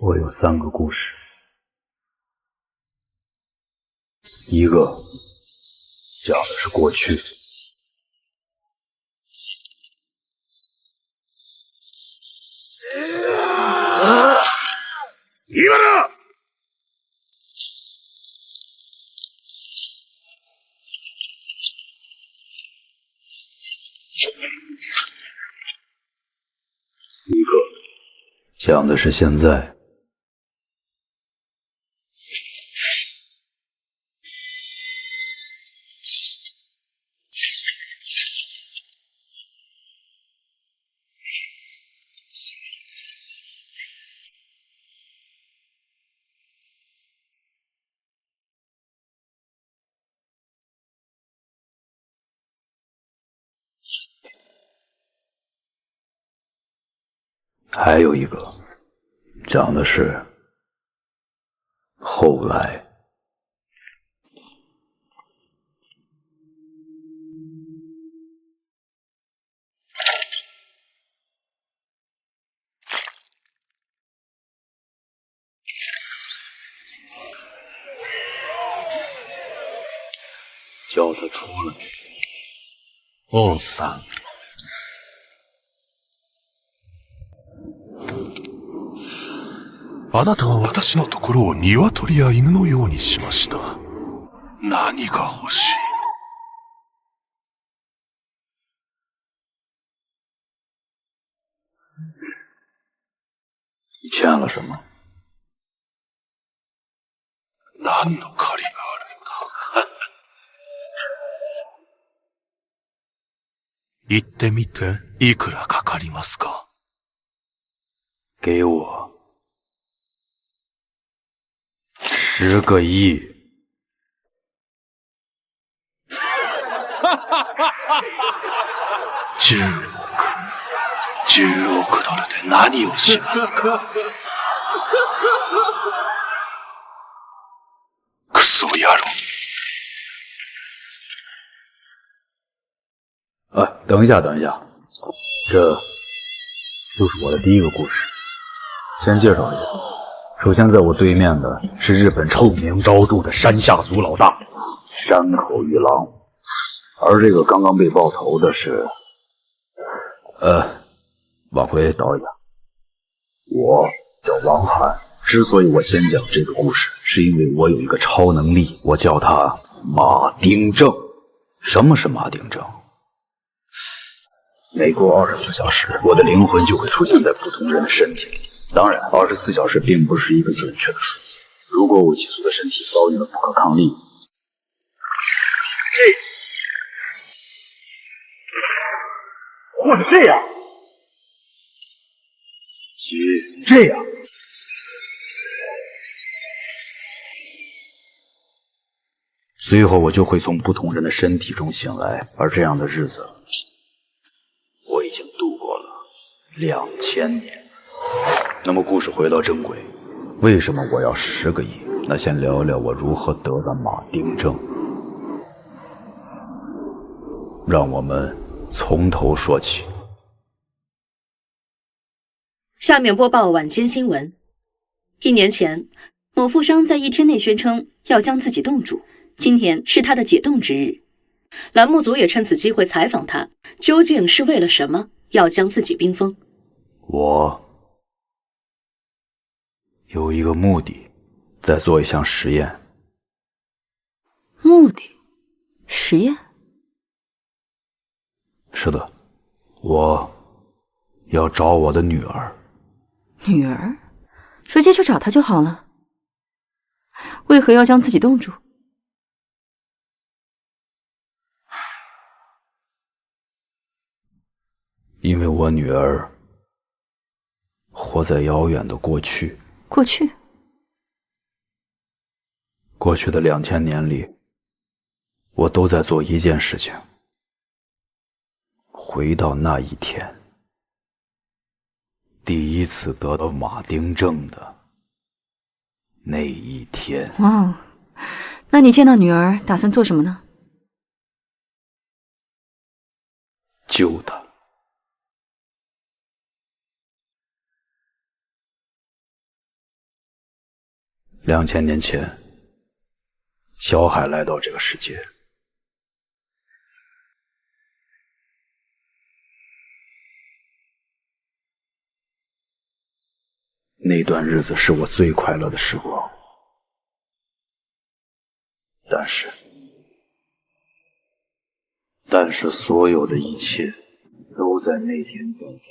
我有3个故事，一个讲的是过去，今だ！一个讲的是现在。还有一个讲的是后来。叫他出来。王さん。あなたは私のところを鶏や犬のようにしました。何が欲しい？你欠了什么？何の借りがあるのだ？言ってみて、いくらかかりますか？给我10个亿。10億ドルで何をしますか？クソ野郎！等一下，这就是我的第一个故事。先介绍一下，首先在我对面的是日本臭名昭著的山下族老大山口玉郎，而这个刚刚被爆头的是，往回倒一下，我叫王涵。之所以我先讲这个故事，是因为我有一个超能力，我叫它马丁症。什么是马丁症？每过24小时，我的灵魂就会出现在不同人的身体里。当然，24小时并不是一个准确的数字。如果我寄宿的身体遭遇了不可抗力，或者这样，即这样，随后我就会从不同人的身体中醒来，而这样的日子我已经度过了2000年。那么故事回到正轨，为什么我要10个亿？那先聊聊我如何得到马丁症。让我们从头说起。下面播报晚间新闻。1年前，某富商在1天内宣称要将自己冻住，今天是他的解冻之日。栏目组也趁此机会采访他，究竟是为了什么要将自己冰封？我有一个目的，在做一项实验。目的？实验？是的，我要找我的女儿。女儿？直接去找她就好了。为何要将自己冻住？因为我女儿活在遥远的过去。过去？过去的2000年里，我都在做一件事情，回到那一天，第一次得到马丁症的那一天。哇，那你见到女儿打算做什么呢？救她。2000年前，小海来到这个世界。那段日子是我最快乐的时光，但是所有的一切都在那天断掉。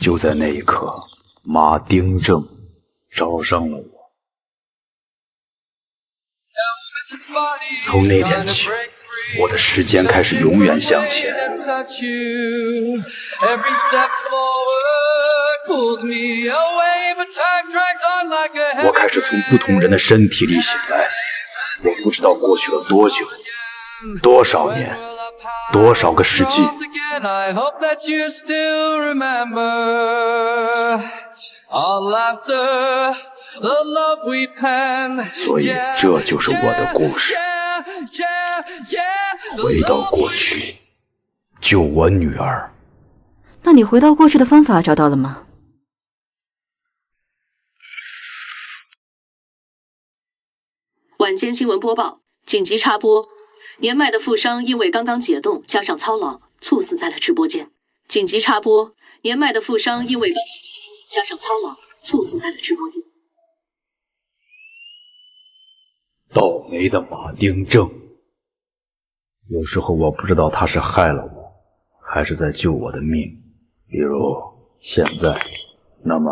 就在那一刻，马丁正找上了我。从那天起，我的时间开始永远向前。我开始从不同人的身体里醒来，我不知道过去了多久，多少年，多少个世纪。所以这就是我的故事。回到过去，救我女儿。那你回到过去的方法找到了吗？晚间新闻播报，紧急插播：年迈的富商因为刚刚解冻加上操劳，猝死在了直播间。紧急插播：年迈的富商因为刚刚解冻加上操劳，猝死在了直播间。倒霉的马丁正，有时候我不知道他是害了我，还是在救我的命。比如现在，那么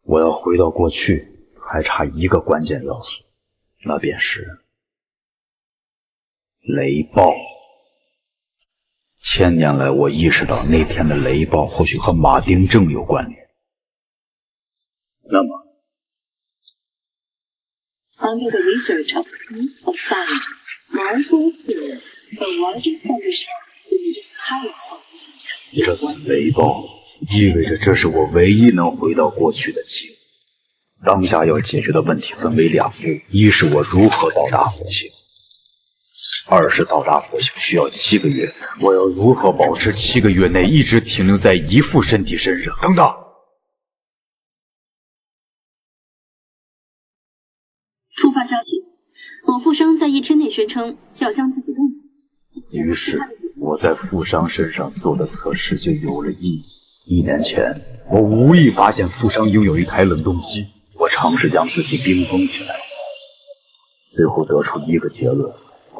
我要回到过去，还差一个关键要素，那便是雷暴。1000年来，我意识到那天的雷暴或许和马丁正有关联。那么 Under the research of science, Mars will experience the largest thunderstorm in the entire solar system. 这次雷暴意味着这是我唯一能回到过去的机会。当下要解决的问题分为2步：一是我如何到达火星；2是到达火星需要7个月，我要如何保持7个月内一直停留在一副身体身上？等等。突发消息：某富商在1天内宣称要将自己冻死。于是我在富商身上做的测试就有了意义。1年前，我无意发现富商拥有一台冷冻机，我尝试将自己冰封起来，最后得出一个结论，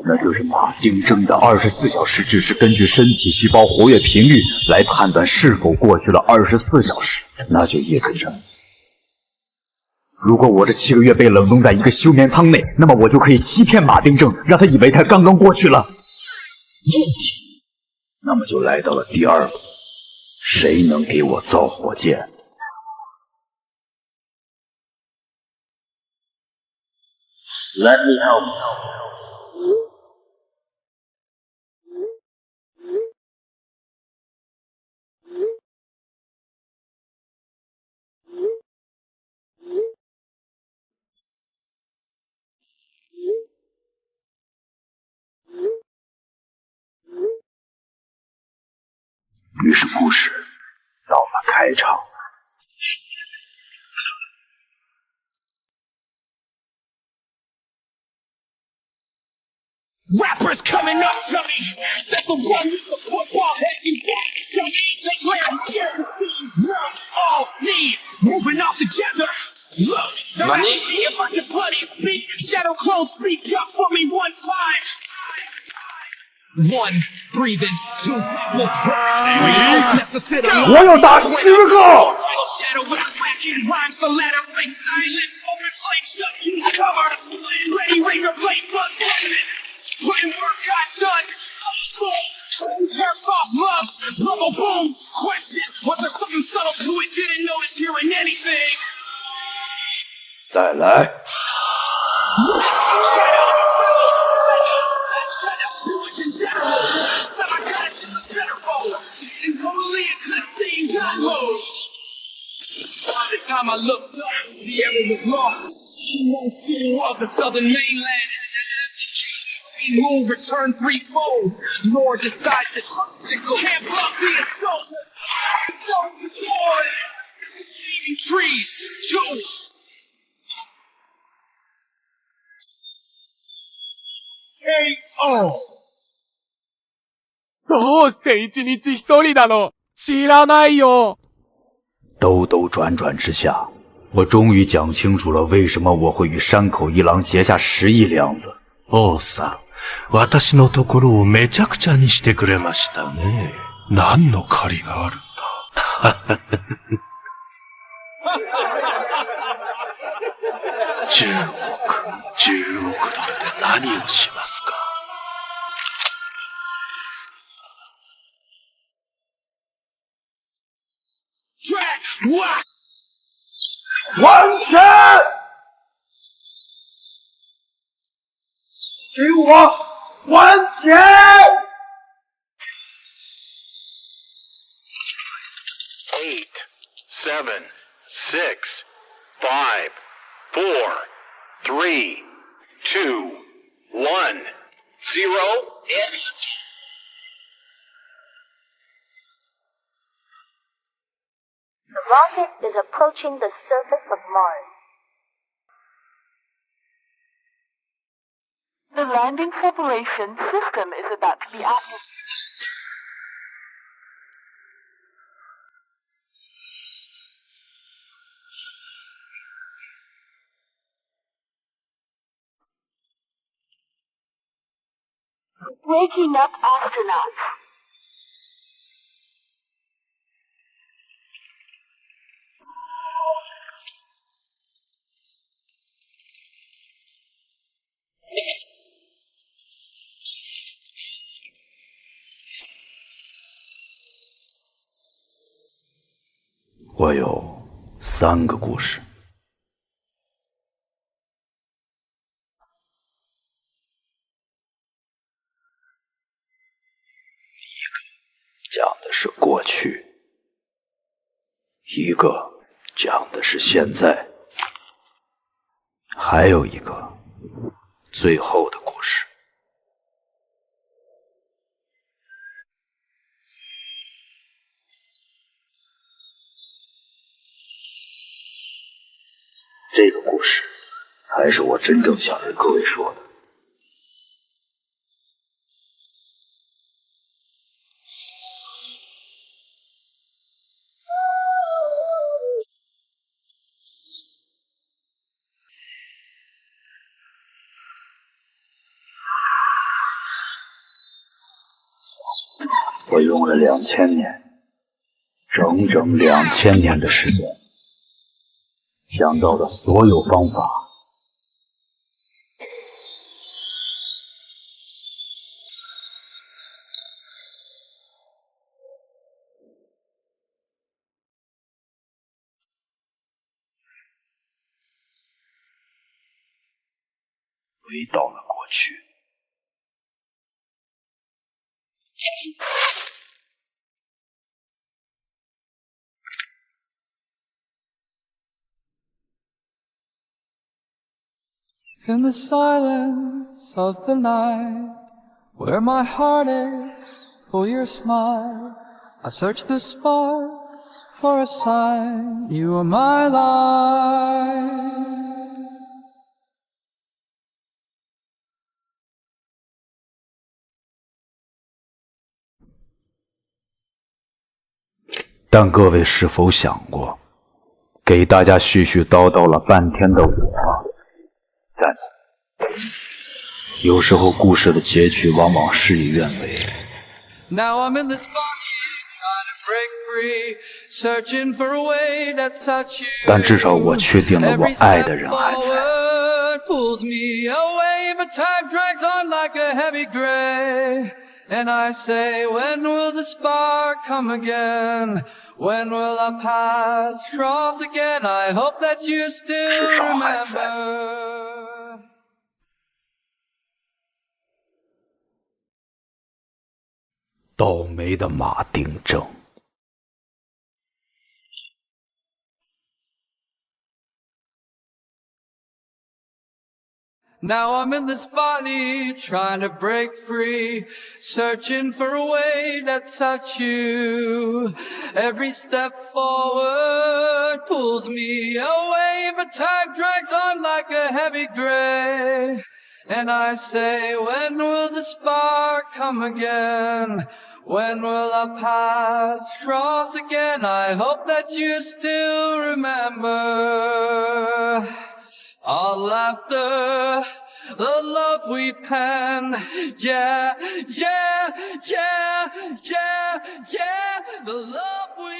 那就是马丁正的24小时只是根据身体细胞活跃频率来判断是否过去了24小时。那就意味着，如果我这7个月被冷冻在一个休眠舱内，那么我就可以欺骗马丁正，让他以为他刚刚过去了。问题，那么就来到了第2步，谁能给我造火箭？Let me help. 于是故事到了开场。Rappers coming up to me, that's the one with the football heading back to me. They glare, I'm scared to see. We're all knees, moving all together. Look, they're asking me if I can bloody speak. Shadow clones speak up for me one time. 1, breathing, 2, was breathing. 我要打10个。Shadow with whacking rhymes, the ladder breaks silence. Open flame, shut, use cover. Ready, razor blade, blood poison. hollow bones. Question, was there something subtle to it? Didn't notice hearing anything. 再来。In general, semi-guys in the centerfold, and totally eclipsing God mode. By the time I looked up, the error was lost. One soul of the southern mainland had to have the moon return threefold. Lord decides to tricycle. Can't block the assault. So joy. Leaving trees, too. KO。どうして一日一人なの？知らないよ。兜兜转转之下，我终于讲清楚了为什么我会与山口一郎结下10亿两子。王さん、私のところをめちゃくちゃにしてくれましたね。何の借りがあるんだ。10億ドルで何をしますか。完全！给我还钱！8, 7, 6, 5, 4, 3, 2, 1, 0. The rocket is approaching the surface of Mars. The landing separation system is about to be activated. Waking up astronauts. “我有3个故事。一个讲的是过去，一个讲的是现在，还有一个最后的故事。这个故事才是我真正想对各位说的。我用了2000年，整整2000年的时间，想到的所有方法，回到了过去。In the silence of the night, where my heart aches for your smile, I search the sparks for a sign you are my light. 但各位是否想过，给大家絮絮叨叨了半天的我，有时候故事的结局往往事与愿违。 Now I'm in this body trying to break free, searching for a way to touch you. 但至少我确定了我爱的人还在。 Pulls me away, but time drags on like a heavy gray. And I say, when will the spark come again? When will our paths cross again? I hope that you still remember. 倒霉的马丁症。Now I'm in this body, trying to break free, searching for a way to touch you. Every step forward pulls me away, but time drags on like a heavy gray. And I say, when will the spark come again? When will our paths cross again? I hope that you still remember our laughter, the love we penned. Yeah, yeah, yeah, yeah, yeah, the love we...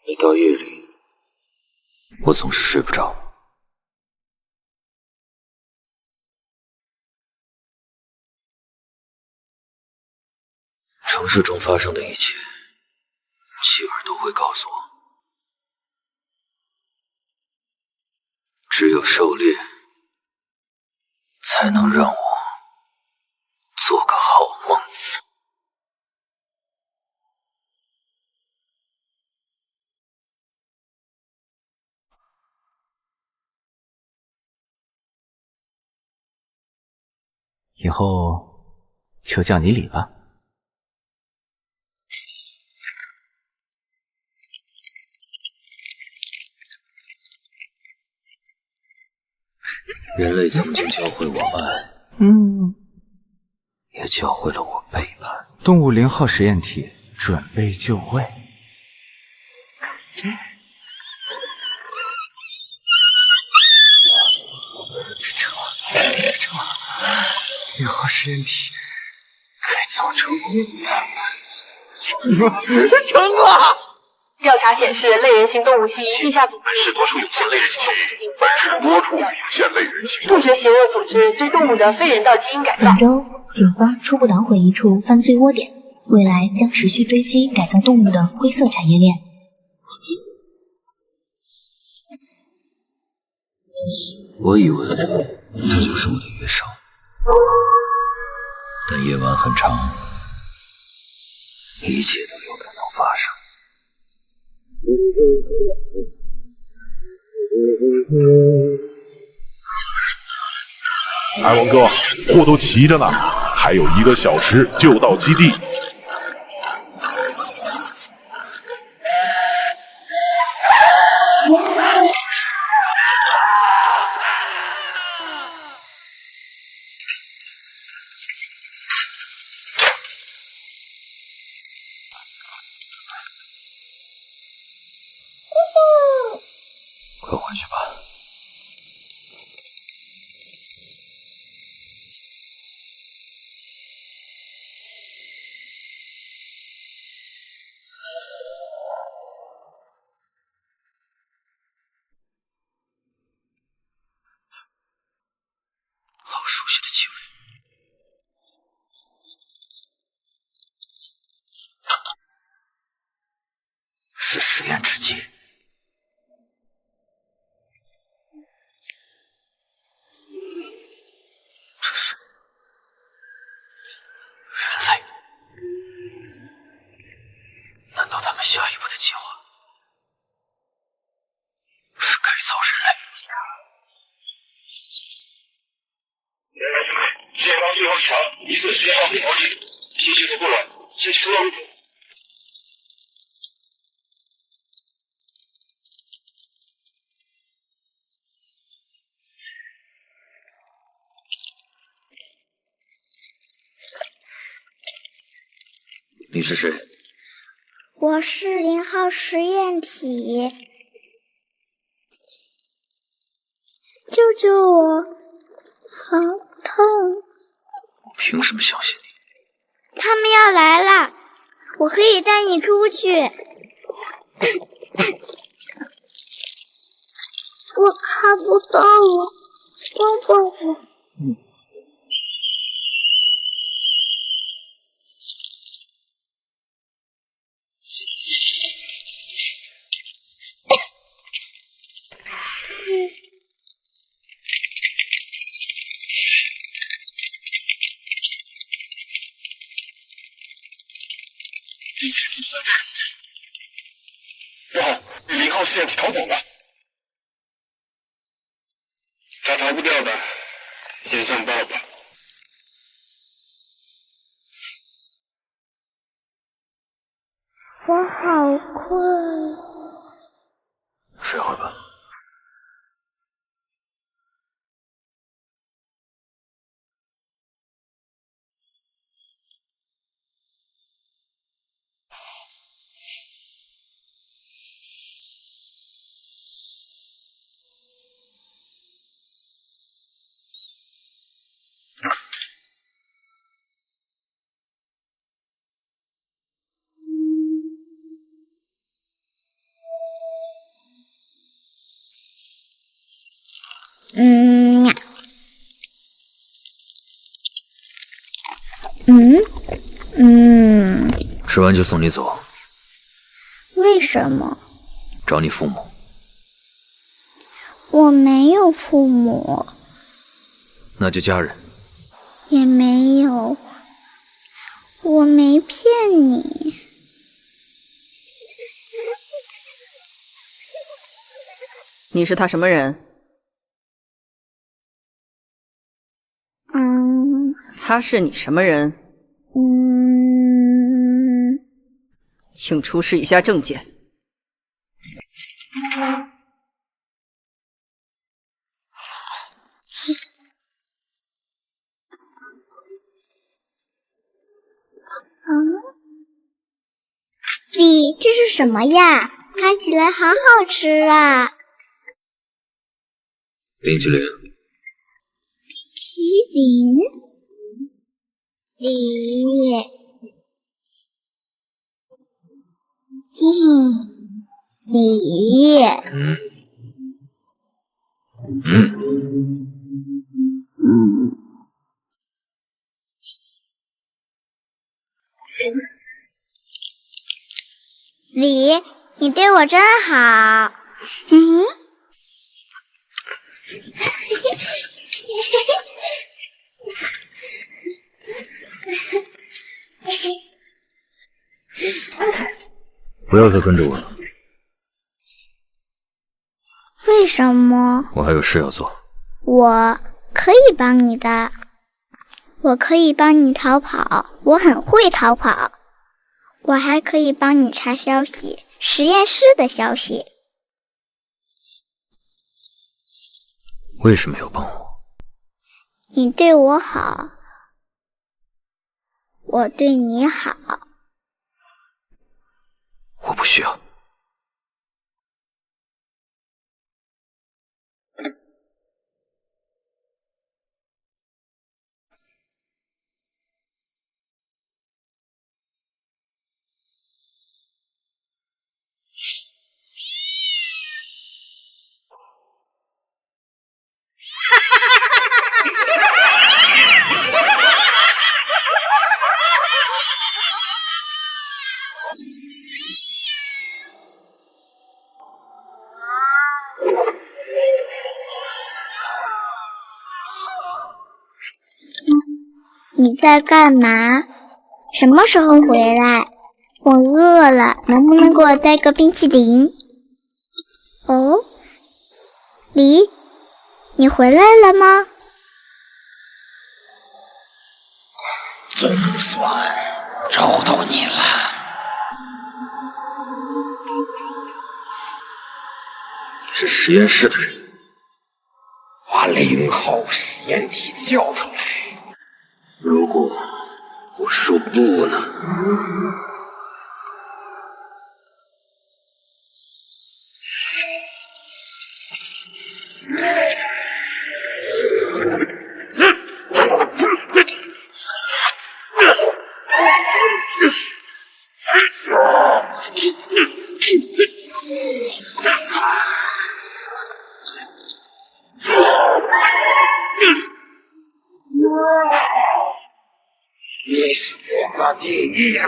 每到夜里，我总是睡不着。城市中发生的一切，气味都会告诉我，只有狩猎，才能让我做个好梦。以后就叫你李吧。人类曾经教会我爱，也教会了我背叛。动物0号实验体准备就位。成了，0号实验体改造成功，成了！调查显示，类人形动物系地下组织是多处有限类人形，本是多处有限类人形，杜绝邪恶组织对动物的非人道基因改造。本周，警方初步捣毁一处犯罪窝点，未来将持续追击改造动物的灰色产业链。我以为这就是我的乐手，但夜晚很长，一切都有可能发生。海王哥，货都齐着呢，还有1个小时就到基地。快回去吧。好熟悉的气味。是实验制剂。这是人类？难道他们下一步的计划是改造人类？前方最后一条疑似实验号灭活机，信息同步了，信息收到入口。你是谁？我是0号实验体，救救我，好痛！我凭什么相信你？他们要来了，我可以带你出去。我看不到了，帮帮我。不好，0号试验体逃走了。他逃不掉的，先上报吧。我好困。睡会吧。吃完就送你走。为什么？找你父母。我没有父母。那就家人。也没有。我没骗你。你是他什么人？他是你什么人？请出示一下证件。比，这是什么呀？看起来好好吃啊！冰淇淋。麒麟，梨，梨，梨，你对我真好。不要再跟着我了。为什么？我还有事要做。我可以帮你的，我可以帮你逃跑，我很会逃跑。我还可以帮你查消息，实验室的消息。为什么要帮我？你对我好，我对你好。我不需要。你在干嘛？什么时候回来？我饿了，能不能给我带个冰淇淋？哦，梨，你回来了吗？总算找到你了。你是实验室的人，把0号实验体交出来。如果我说不呢？你是我的第一名。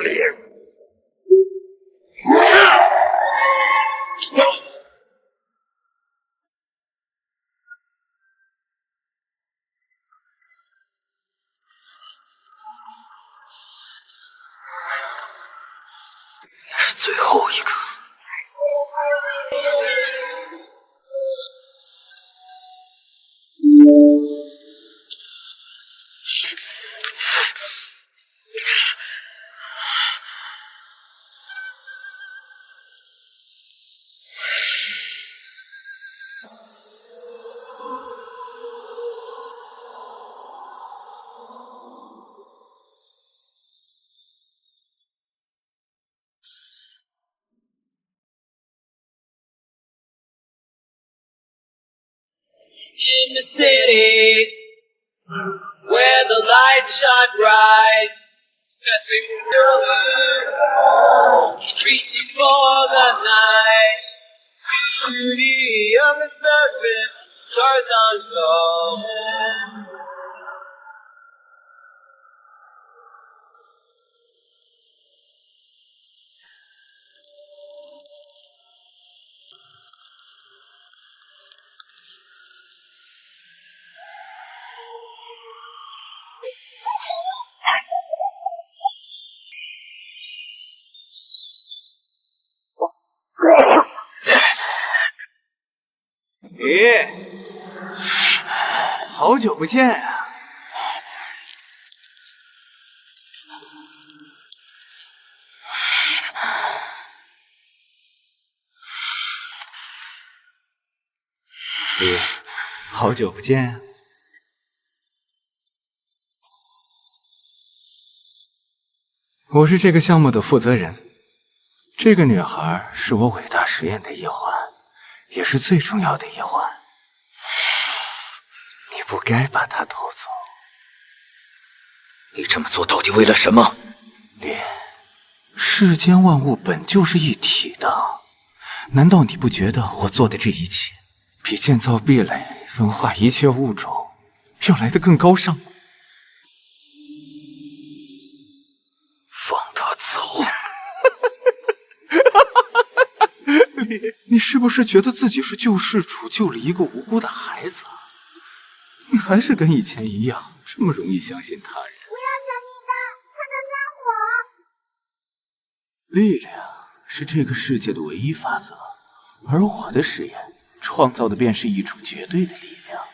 那是最后一个。In the city, where the lights shine bright, Sesame reaching for the night. Beauty on the surface, stars unfold.咦，好久不见啊！咦，好久不见啊！我是这个项目的负责人，这个女孩是我伟大实验的一环，也是最重要的一环。你不该把她偷走。你这么做到底为了什么？世间万物本就是一体的，难道你不觉得我做的这一切，比建造壁垒、分化一切物种要来得更高尚吗？放他走！你是不是觉得自己是救世主，救了一个无辜的孩子？你还是跟以前一样，这么容易相信他人。不要想你的，他能拉我。力量是这个世界的唯一法则，而我的实验创造的便是一种绝对的力量，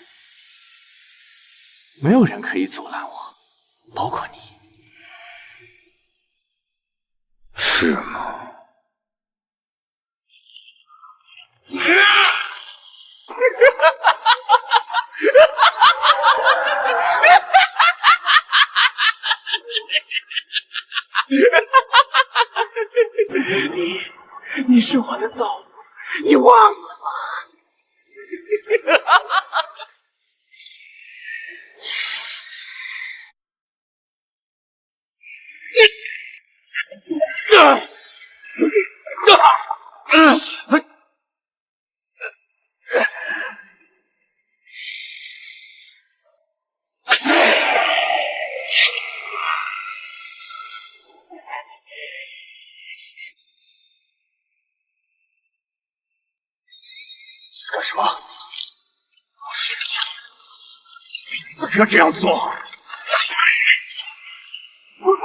没有人可以阻拦我，包括你。是吗？你是我的造物，你忘了吗？干什么？你资格这样做？不走！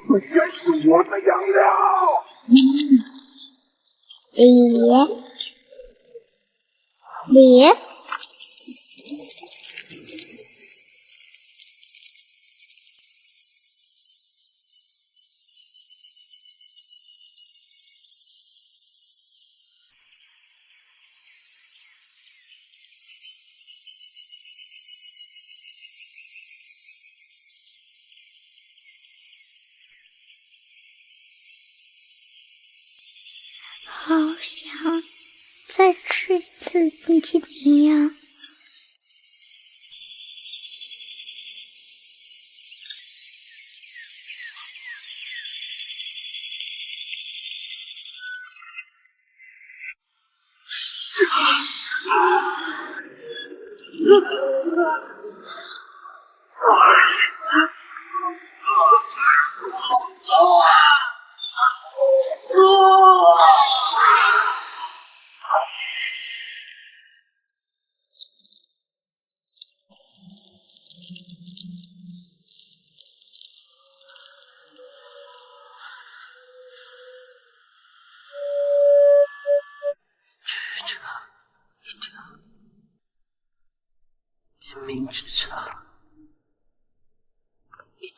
这全是我的养料。李。好想再吃一次吃冰淇淋呀？明之茶，一定。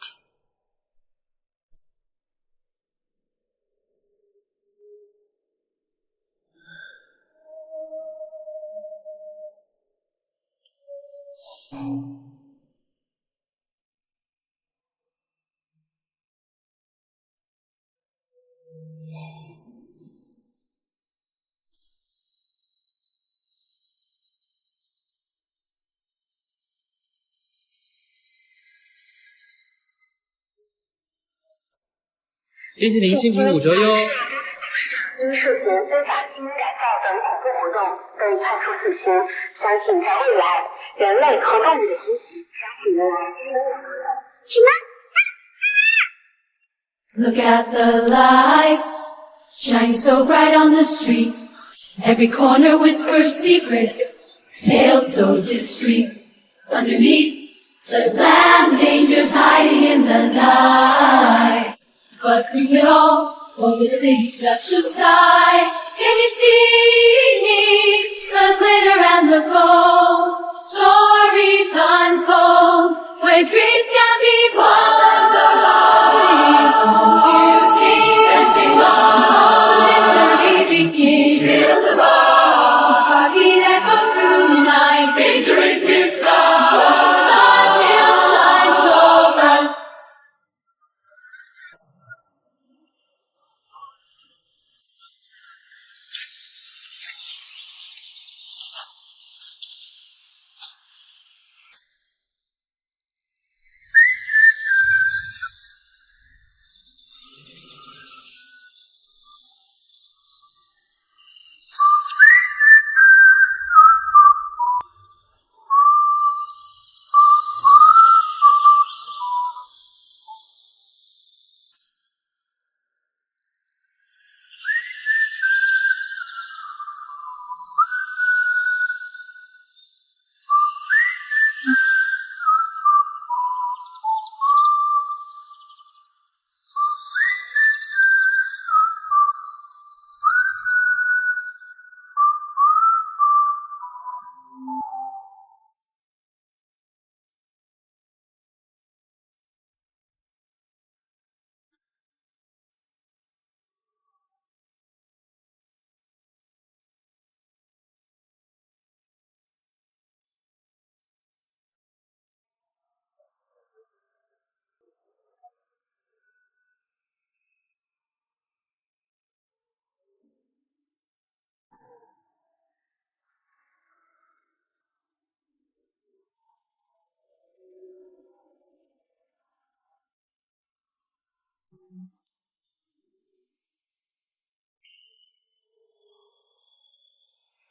冰淇淋新品5折哟！因涉嫌非法基因改造等恐怖活动被判处死刑，相信在未来，人类和动物的关系将会迎来新的发展。什么？ Look at the lights, shining so bright on the street. Every corner whispers secrets, tales so discreet. Underneath the glam, dangers hiding in the night. But through it all, oh, the city's such a sight. Can you see me? The glitter and the gold, stories untold, where dreams can be bold. To sing and sing on, mystery begins. Heartbeat echoes through the night, danger in disguise. The stars still shine so bright.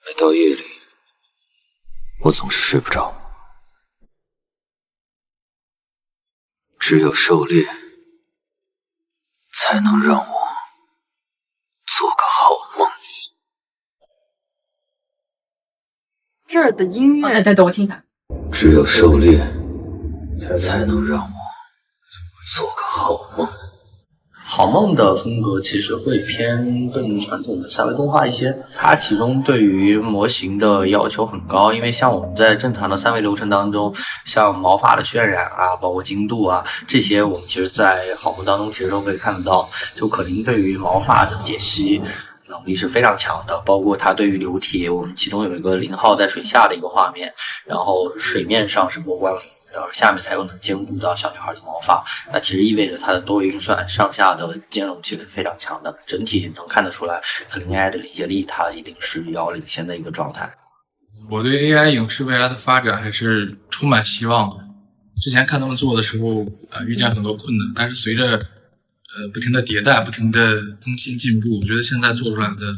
每到夜里，我总是睡不着，只有狩猎才能让我做个好梦。这儿的音乐，等我听看。只有狩猎才能让我做个好梦。好梦的风格其实会偏更传统的三维动画一些，它其中对于模型的要求很高，因为像我们在正常的三维流程当中，像毛发的渲染啊，包括精度啊，这些我们其实在好梦当中其实都可以看得到。就可伶对于毛发的解析能力是非常强的，包括它对于流体，我们其中有一个0号在水下的一个画面，然后水面上是波光粼粼的，下面它又能兼顾到小女孩的毛发，那其实意味着它的多维运算上下的兼容性是非常强的，整体能看得出来，可伶 AI 的理解力它一定是要领先的一个状态。我对 AI 影视未来的发展还是充满希望的。之前看他们做的时候，遇见很多困难，但是随着不停的迭代，不停的更新进步，我觉得现在做出来的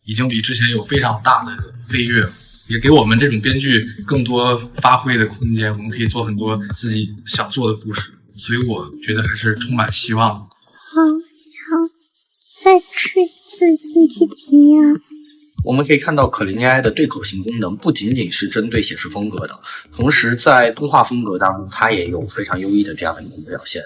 已经比之前有非常大的飞跃了，也给我们这种编剧更多发挥的空间，我们可以做很多自己想做的故事，所以我觉得还是充满希望的。好想再吃一次星期天呀！我们可以看到可伶 AI 的对口型功能不仅仅是针对写实风格的，同时在动画风格当中，它也有非常优异的这样的一种表现。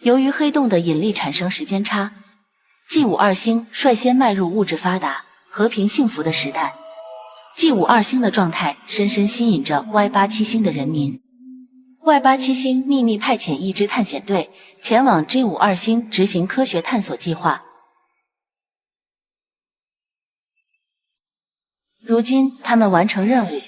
由于黑洞的引力产生时间差，G52星率先迈入物质发达、和平幸福的时代。G52星的状态深深吸引着 Y87星的人民。Y87星秘密派遣一支探险队前往 G52星执行科学探索计划。如今，他们完成任务。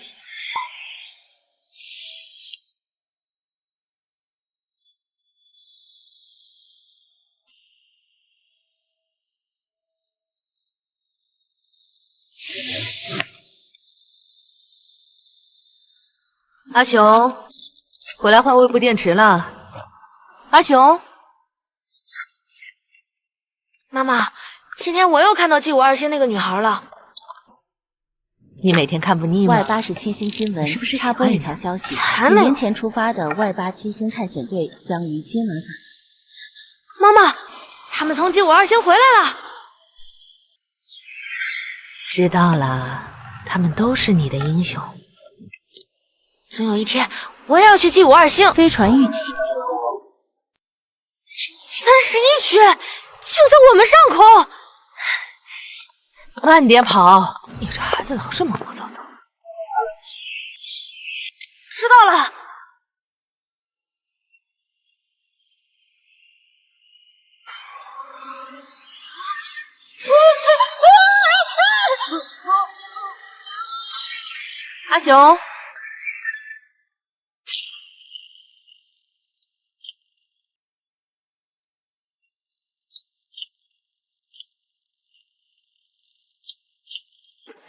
阿雄，回来换胃部电池了。阿雄，妈妈，今天我又看到G52星那个女孩了。你每天看不腻吗？ Y87星新闻是不是插播一条消息：才没有。几年前出发的 Y87星探险队将于今晚妈妈，他们从G52星回来了。知道了，他们都是你的英雄。总有一天，我也要去G52星。飞船预计31区，就在我们上空。慢点跑，你这孩子老是毛毛躁躁。知道了。阿雄。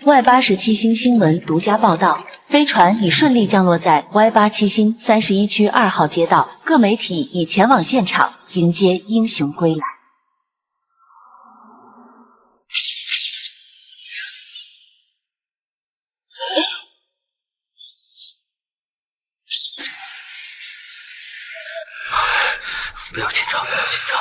Y87星新闻独家报道，飞船已顺利降落在 Y87星31区2号街道，各媒体已前往现场迎接英雄归来。不要紧张，不要紧张。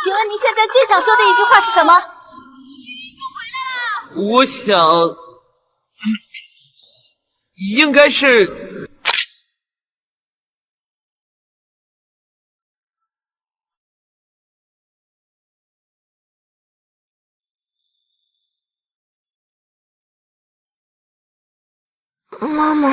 请问您现在最想说的一句话是什么？我想，应该是。妈妈，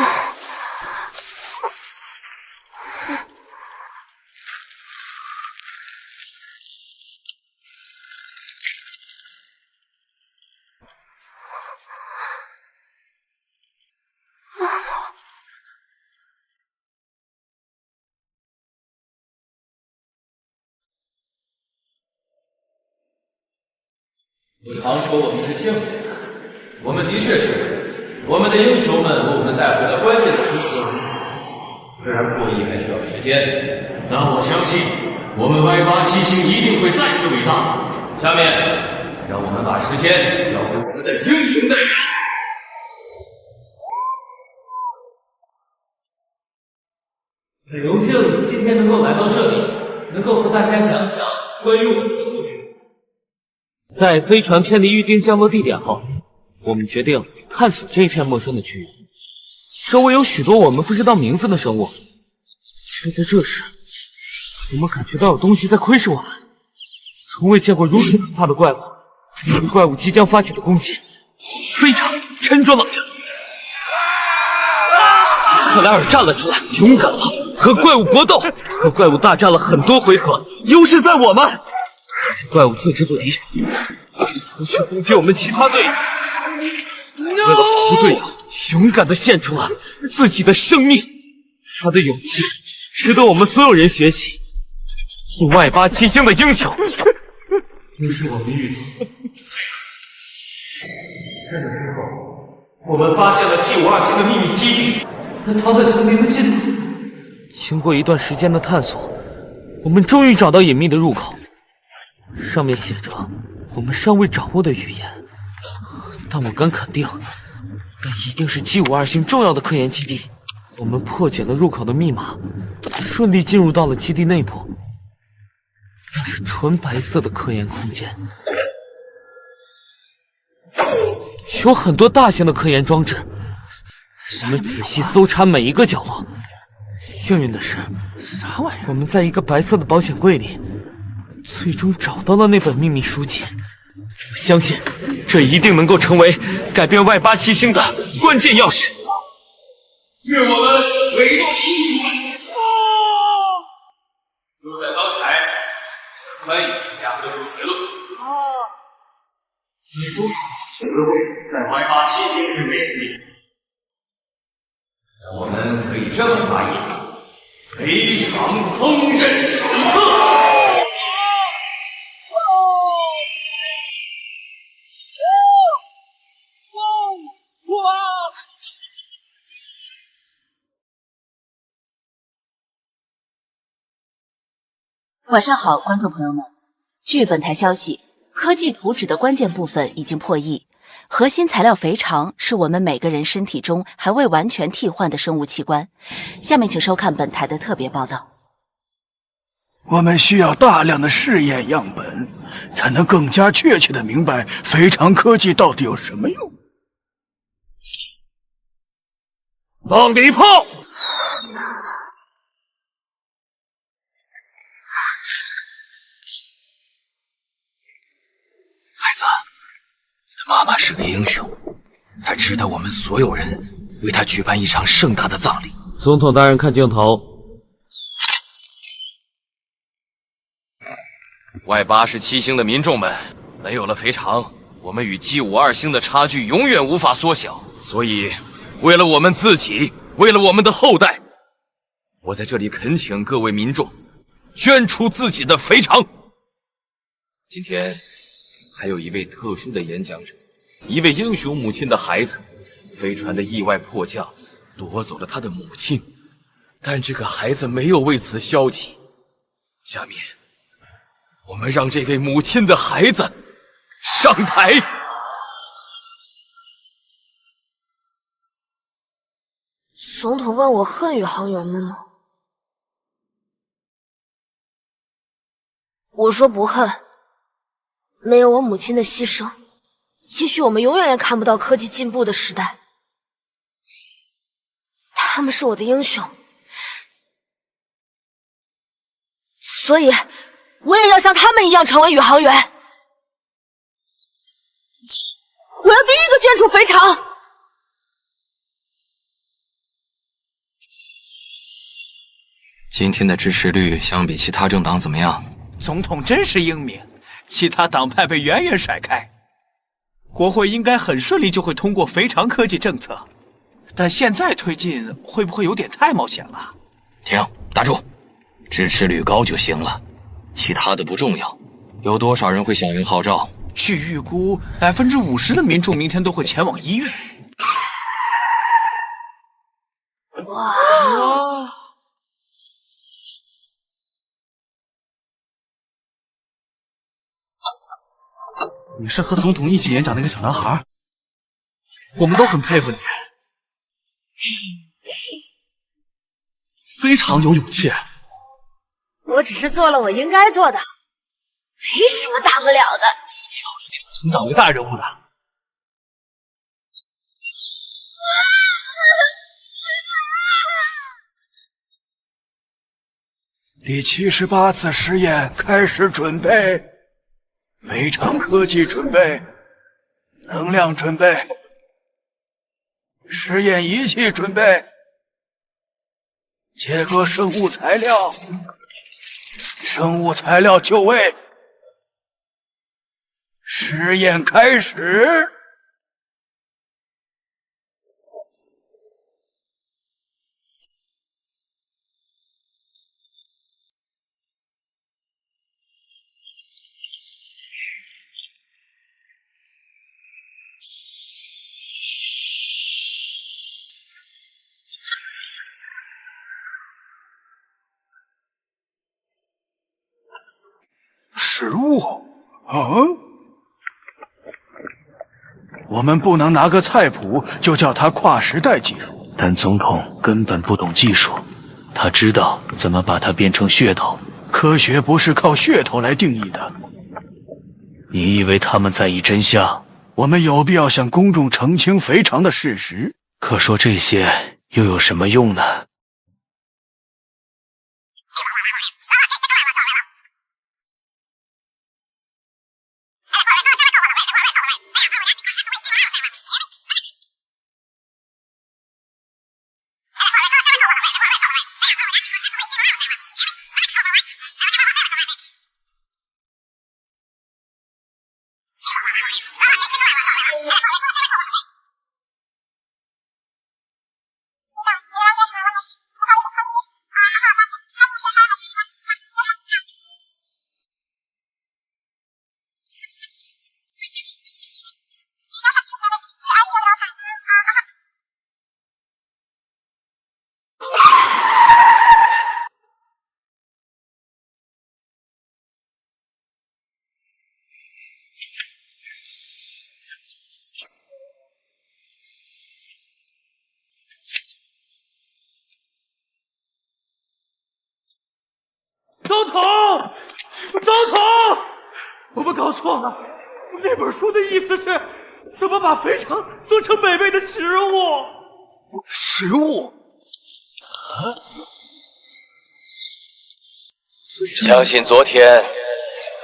我常说我们是幸运的，我们的确是，我们的英雄们为我们带回了关键的突破。虽然破译还需要时间，但我相信我们 Y87星一定会再次伟大。下面，让我们把时间交给我们的英雄代表。很荣幸今天能够来到这里，能够和大家讲讲关于我们的故事。在飞船偏离预定降落地点后，我们决定探索这一片陌生的区域，周围有许多我们不知道名字的生物。却在这时，我们感觉到有东西在窥视我们。从未见过如此可怕的怪物，面对怪物即将发起的攻击，非常沉着冷静。克莱尔站了出来，勇敢的和怪物搏斗，和怪物大战了很多回合，优势在我们。而且怪物自知不敌，去攻击我们其他队友。为了保护队友，勇敢的献出了自己的生命。他的勇气值得我们所有人学习。是外八七星的英雄，这是我们遇到。在这之后，我们发现了 G52星的秘密基地，它藏在丛林的尽头。经过一段时间的探索，我们终于找到隐秘的入口，上面写着我们尚未掌握的语言，但我敢肯定，那一定是 G52星重要的科研基地。我们破解了入口的密码，顺利进入到了基地内部。那是纯白色的科研空间，有很多大型的科研装置。我们仔细搜查每一个角落。幸运的是，啥玩意儿？我们在一个白色的保险柜里，最终找到了那本秘密书籍。我相信，这一定能够成为改变外八七星的关键钥匙。愿我们伟大的英雄们！就在刚才，翻译家得出结论。此书词汇在外八七星之内，我们可以这么翻译：非常烹饪手册。晚上好，观众朋友们。据本台消息，科技图纸的关键部分已经破译，核心材料肥肠是我们每个人身体中还未完全替换的生物器官。下面请收看本台的特别报道。我们需要大量的试验样本，才能更加确切地明白肥肠科技到底有什么用。放敌炮！孩子，你的妈妈是个英雄，她值得我们所有人为她举办一场盛大的葬礼。总统大人看镜头。外87星的民众们，没有了肥肠，我们与 G52星的差距永远无法缩小。所以，为了我们自己，为了我们的后代，我在这里恳请各位民众捐出自己的肥肠。今天还有一位特殊的演讲者，一位英雄母亲的孩子，飞船的意外迫降夺走了他的母亲，但这个孩子没有为此消极。下面，我们让这位母亲的孩子上台。总统问我恨宇航员们吗？我说不恨。没有我母亲的牺牲，也许我们永远也看不到科技进步的时代。他们是我的英雄，所以我也要像他们一样成为宇航员。我要第一个捐出肥肠。今天的支持率相比其他政党怎么样？总统真是英明，其他党派被远远甩开。国会应该很顺利就会通过肥肠科技政策，但现在推进会不会有点太冒险了？停，打住！支持率高就行了，其他的不重要。有多少人会响应号召？据预估，50%的民众明天都会前往医院。哇！你是和总统一起演讲那个小男孩，我们都很佩服你，非常有勇气。我只是做了我应该做的，没什么大不了的。成长为大人物的。第78次实验开始准备，非常科技准备，能量准备，实验仪器准备，切割生物材料，生物材料就位，实验开始。食物？啊？我们不能拿个菜谱就叫它跨时代技术。但总统根本不懂技术，他知道怎么把它变成噱头。科学不是靠噱头来定义的。你以为他们在意真相？我们有必要向公众澄清肥肠的事实。可说这些又有什么用呢？总统，总统，我们搞错了。那本书的意思是，怎么把肥肠做成美味的食物？食物？相信昨天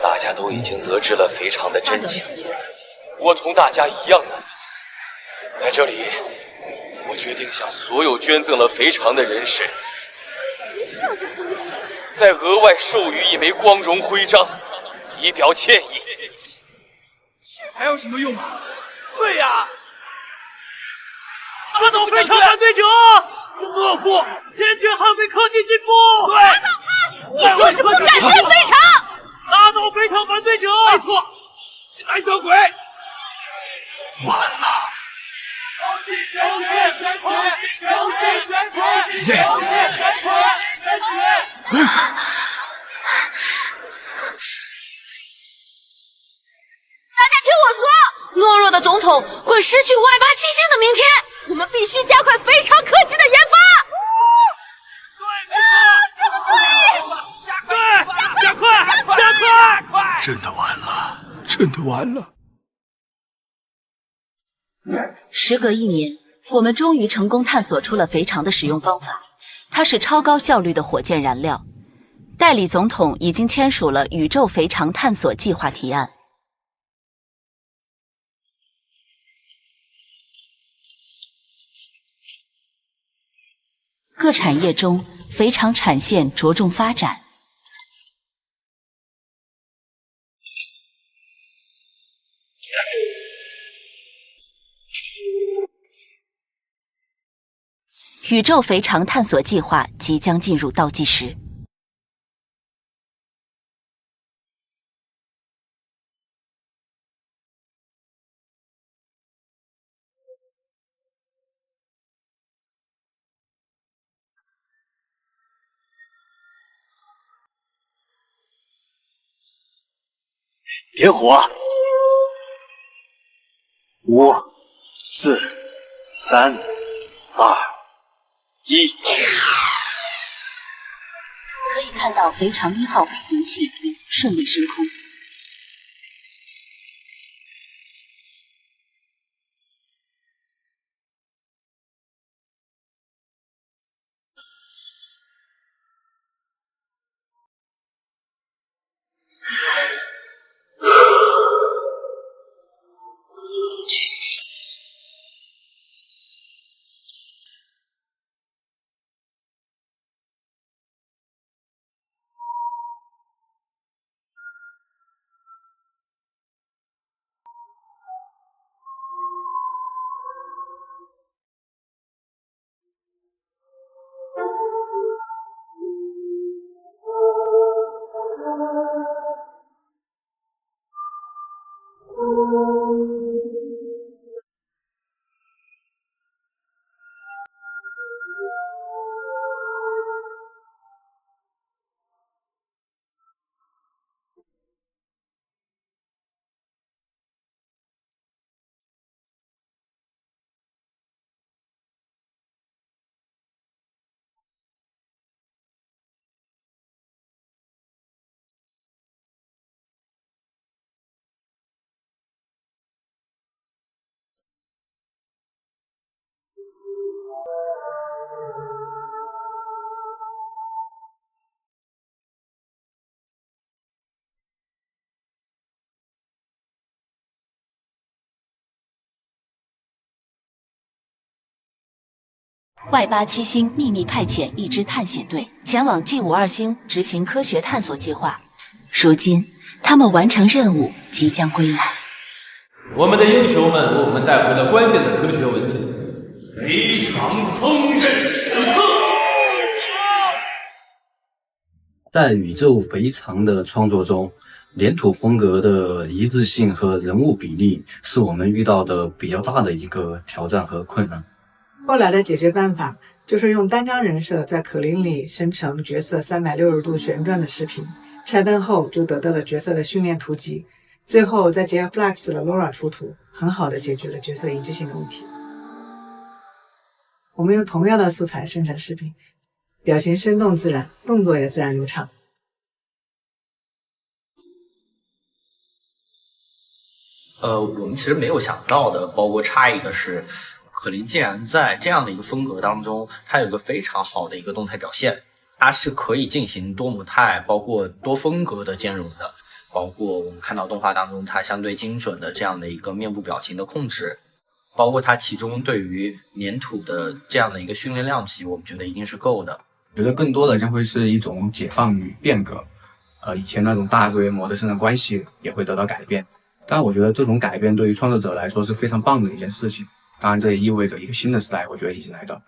大家都已经得知了肥肠的真相。我同大家一样的，在这里，我决定向所有捐赠了肥肠的人士，谁笑这东西？再额外授予一枚光荣徽章，以表歉意。还有什么用啊？对呀，打倒肥肠反对者，懦夫，坚决捍卫科技进步。对，你就是不感谢肥肠。打倒肥肠反对者，没错，胆小鬼。完了。大家听我说，懦弱的总统会失去外八七星的明天。我们必须加快非常科技的研发。说的对，加快！真的完了，真的完了。时隔1年，我们终于成功探索出了肥肠的使用方法。它是超高效率的火箭燃料。代理总统已经签署了宇宙肥肠探索计划提案。各产业中，肥肠产线着重发展。宇宙肥肠探索计划即将进入倒计时。点火！5、4、3、2、1。可以看到肥肠1号飞行器已经顺利升空。Y87星秘密派遣一支探险队前往 G52星执行科学探索计划。如今，他们完成任务，即将归来。我们的英雄们为我们带回了关键的科学文件，非常烹饪手册。在宇宙肥肠的创作中，粘土风格的一致性和人物比例是我们遇到的比较大的一个挑战和困难。后来的解决办法就是用单张人设在可林里生成角色360度旋转的视频，拆灯后就得到了角色的训练图集，最后再结合 Flex 的 Laura 出图，很好的解决了角色一致性的问题。我们用同样的素材生成视频，表情生动自然，动作也自然流畅。我们其实没有想到的，包括诧异的是，可林竟然在这样的一个风格当中，它有个非常好的一个动态表现，它是可以进行多模态，包括多风格的兼容的，包括我们看到动画当中它相对精准的这样的一个面部表情的控制，包括它其中对于粘土的这样的一个训练量级，我们觉得一定是够的。觉得更多的将会是一种解放与变革，以前那种大规模的生产关系也会得到改变。但我觉得这种改变对于创作者来说是非常棒的一件事情。当然，这也意味着一个新的时代，我觉得已经来到。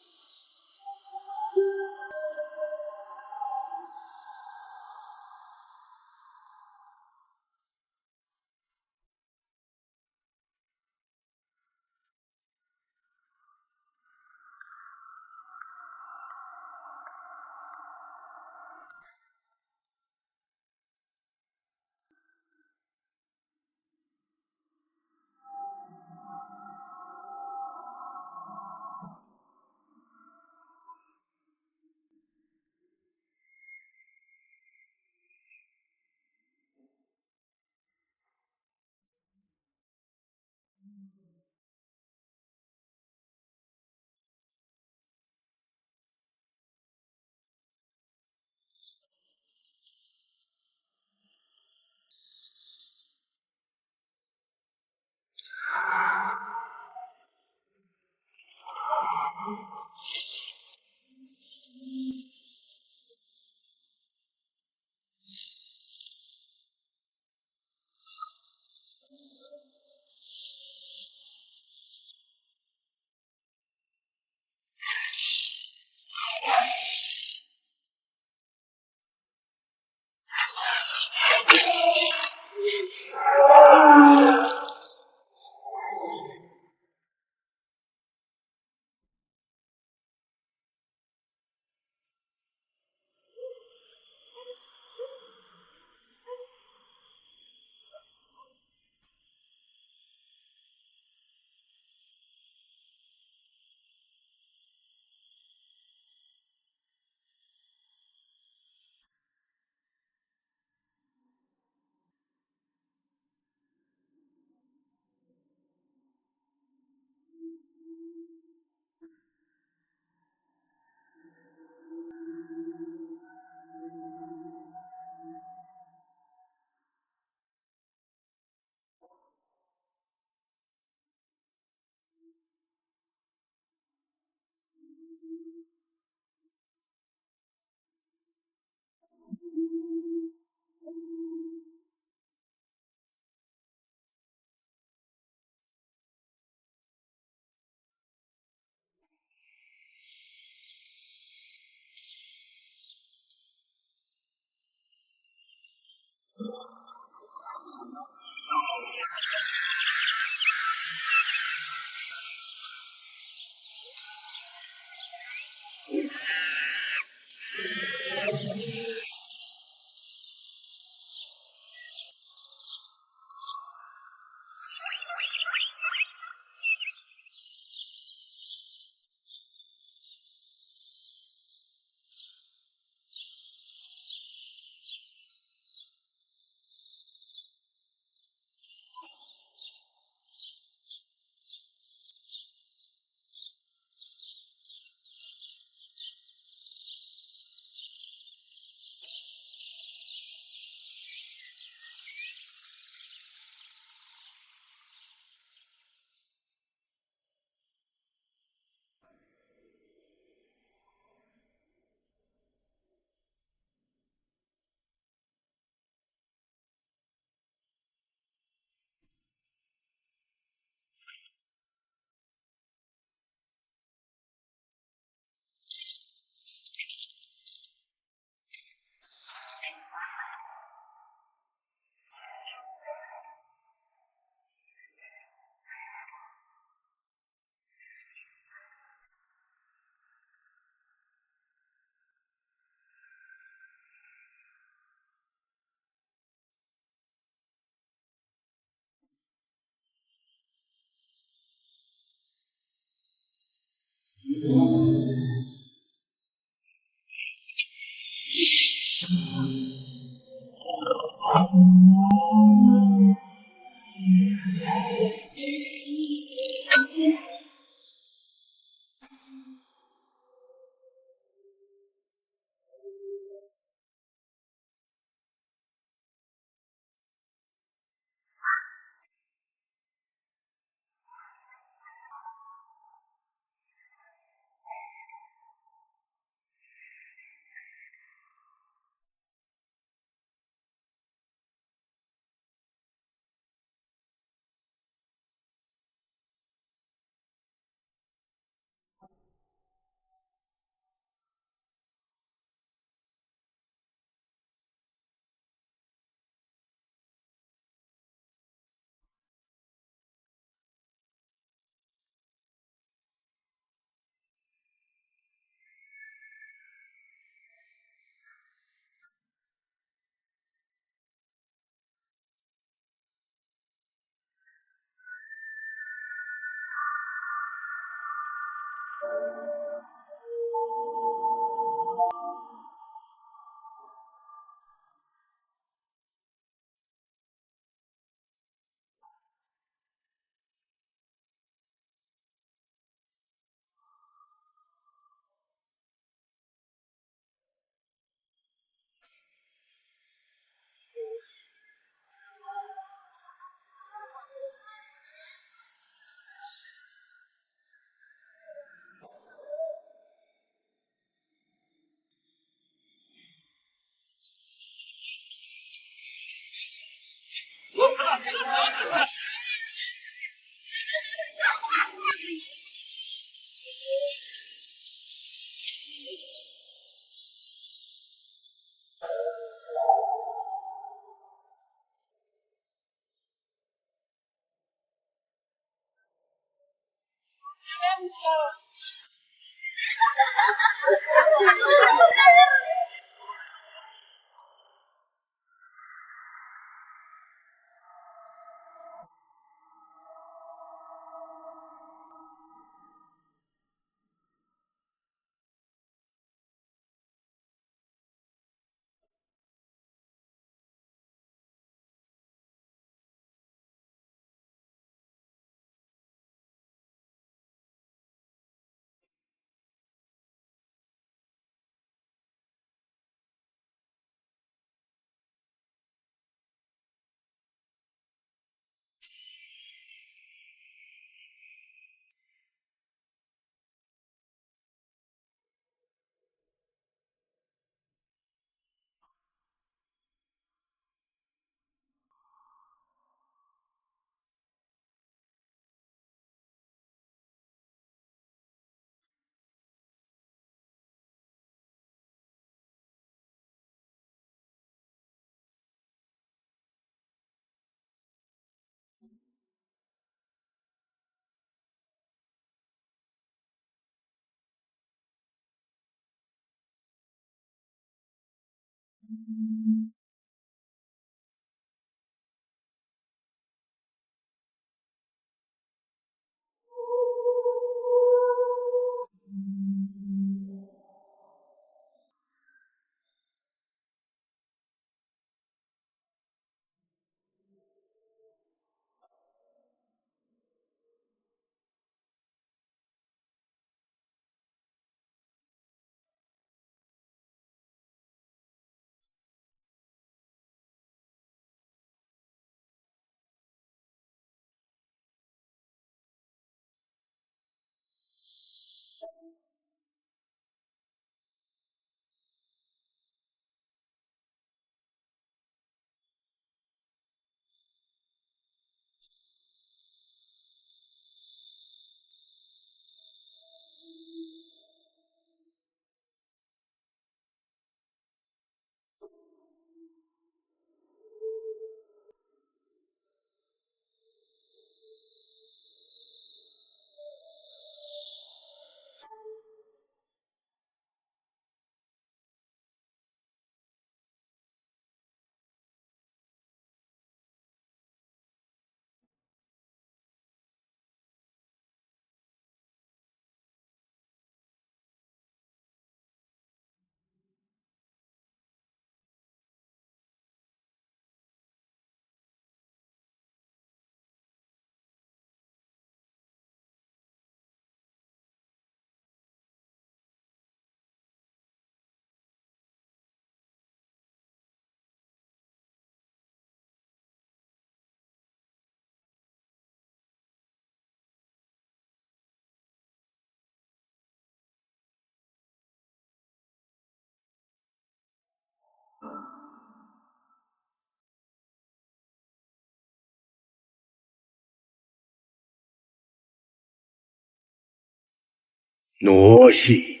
傩戏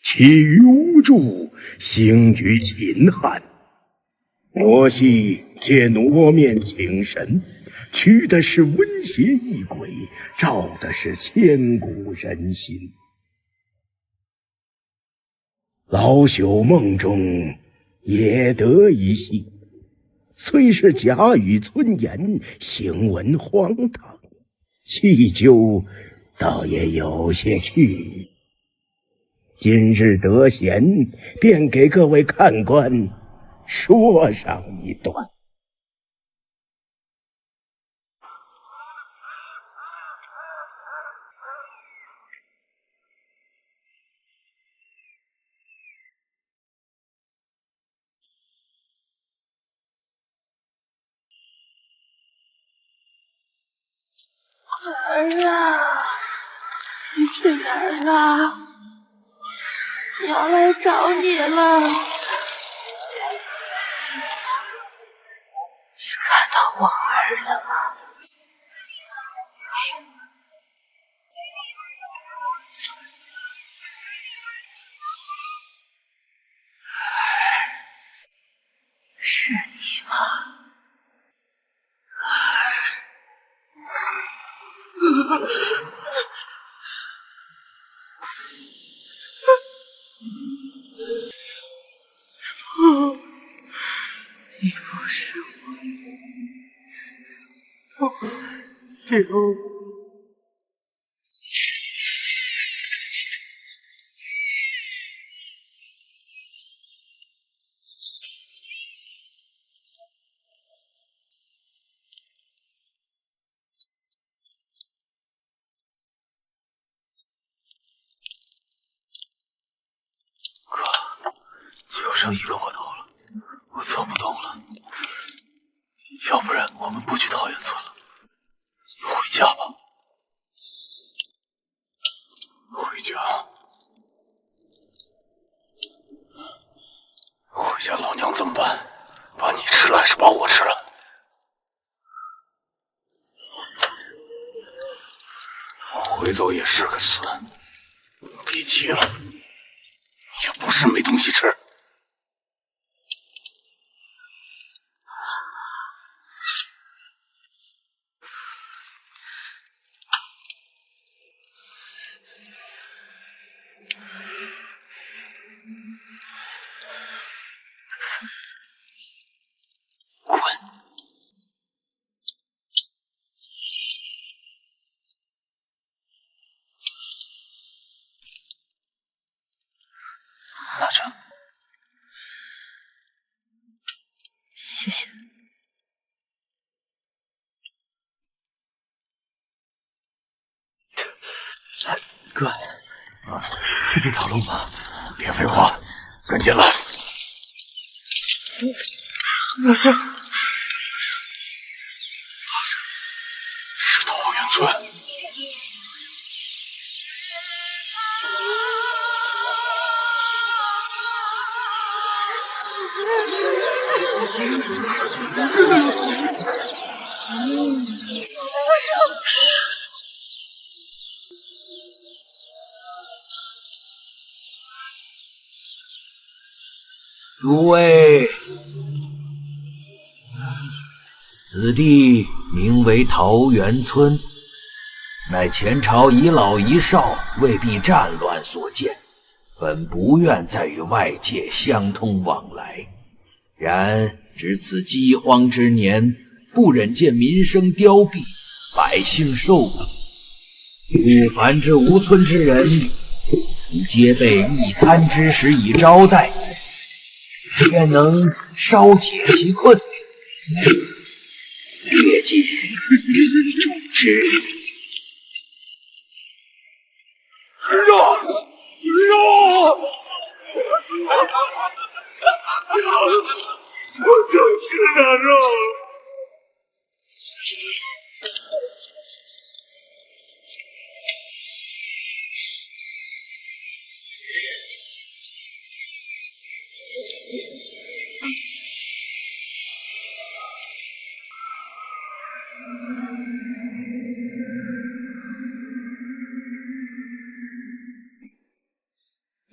起于巫祝，兴于秦汉。傩戏借傩面请神，驱的是瘟邪异鬼，照的是千古人心。老朽梦中也得一戏，虽是假语村言，行文荒唐，戏就倒也有些趣意。今日得闲，便给各位看官说上一段。儿啊，你去哪儿了？娘来找你了。你看到我儿了吗？是你吗？不，你不是我，不丢。就剩一个窝头了，我走不动了。要不然我们不去桃源村了，回家吧。回家，回家老娘怎么办？把你吃了还是把我吃了？往回走也是个死，别急了，也不是没东西吃。拿着，谢谢。哥，是这条路吗？别废话，跟进来。老师，是桃源村。真的有诸位，此地名为桃源村，乃前朝遗老遗少为避战乱所建，本不愿再与外界相通往来。然值此饥荒之年，不忍见民生凋敝，百姓受苦，故凡之无村之人，皆被一餐之食以招待，愿能稍解其困，略尽力主之力。我想吃点肉。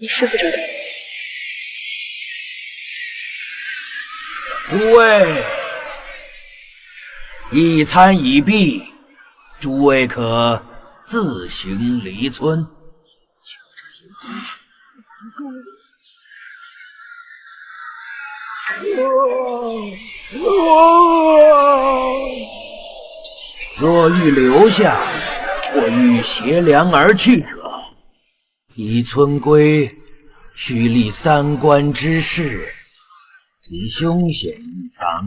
你师父找的。诸位，一餐已毕，诸位可自行离村。若欲留下，或欲携粮而去者，以村规，须立3关之誓，其凶险异常，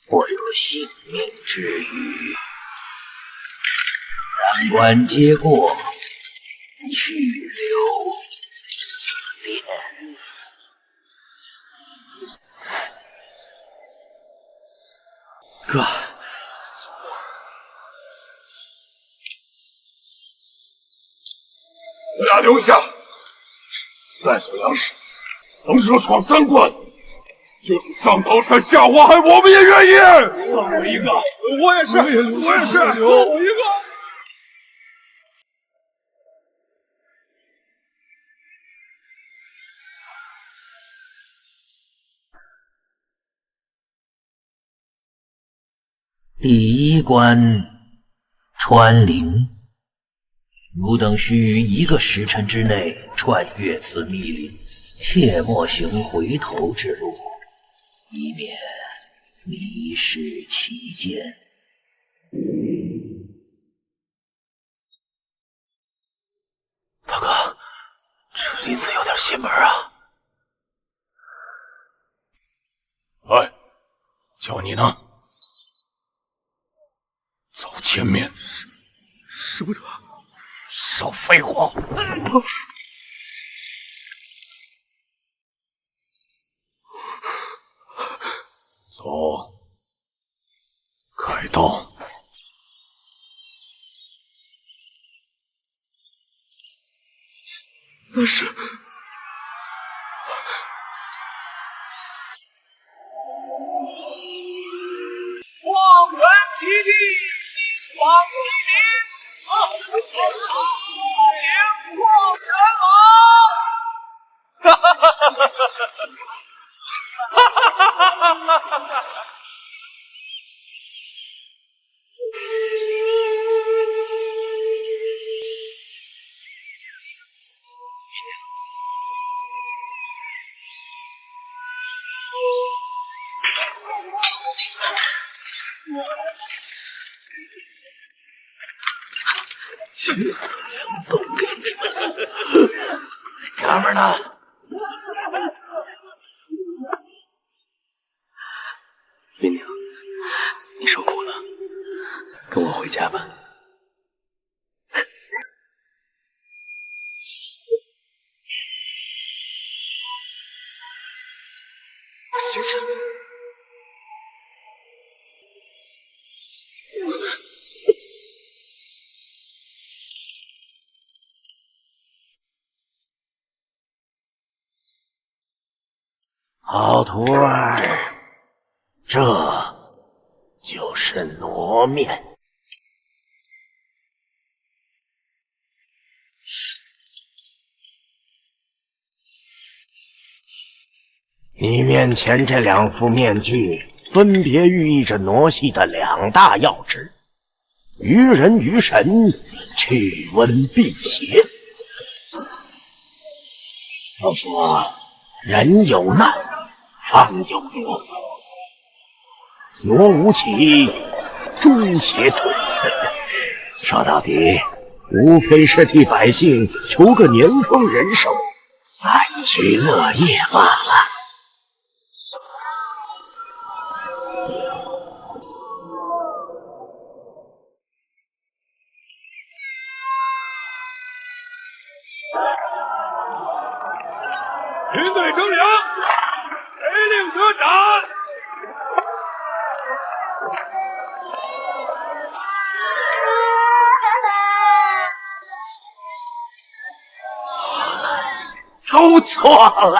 或有性命之虞。3关皆过，去留自便。哥，我俩留下，带走粮食，能说闯3关，就是上刀山下火海，我们也愿意。放我一个，我也是，我也是，放我一个。第1关，穿林。汝等须于1个时辰之内穿越此密林，切莫行回头之路，以免迷失其间。大哥，这林子有点邪门啊！来，叫你呢，走前面。使不得。少废话！走，开刀！那是望闻其地，望其民。灵光神王！哈哈哈哈哈哈！金和粮都给你们了，娘们呢？云娘，你受苦了，跟我回家吧。醒醒！好徒儿，这就是挪面。你面前这2副面具，分别寓意着傩系的2大要旨：于人于神，去瘟避邪。都说人有难，方有傩。傩无起，诛邪退。说到底，无非是替百姓求个年丰人寿，安居乐业罢了。军队征粮，谁令得斩？都错了。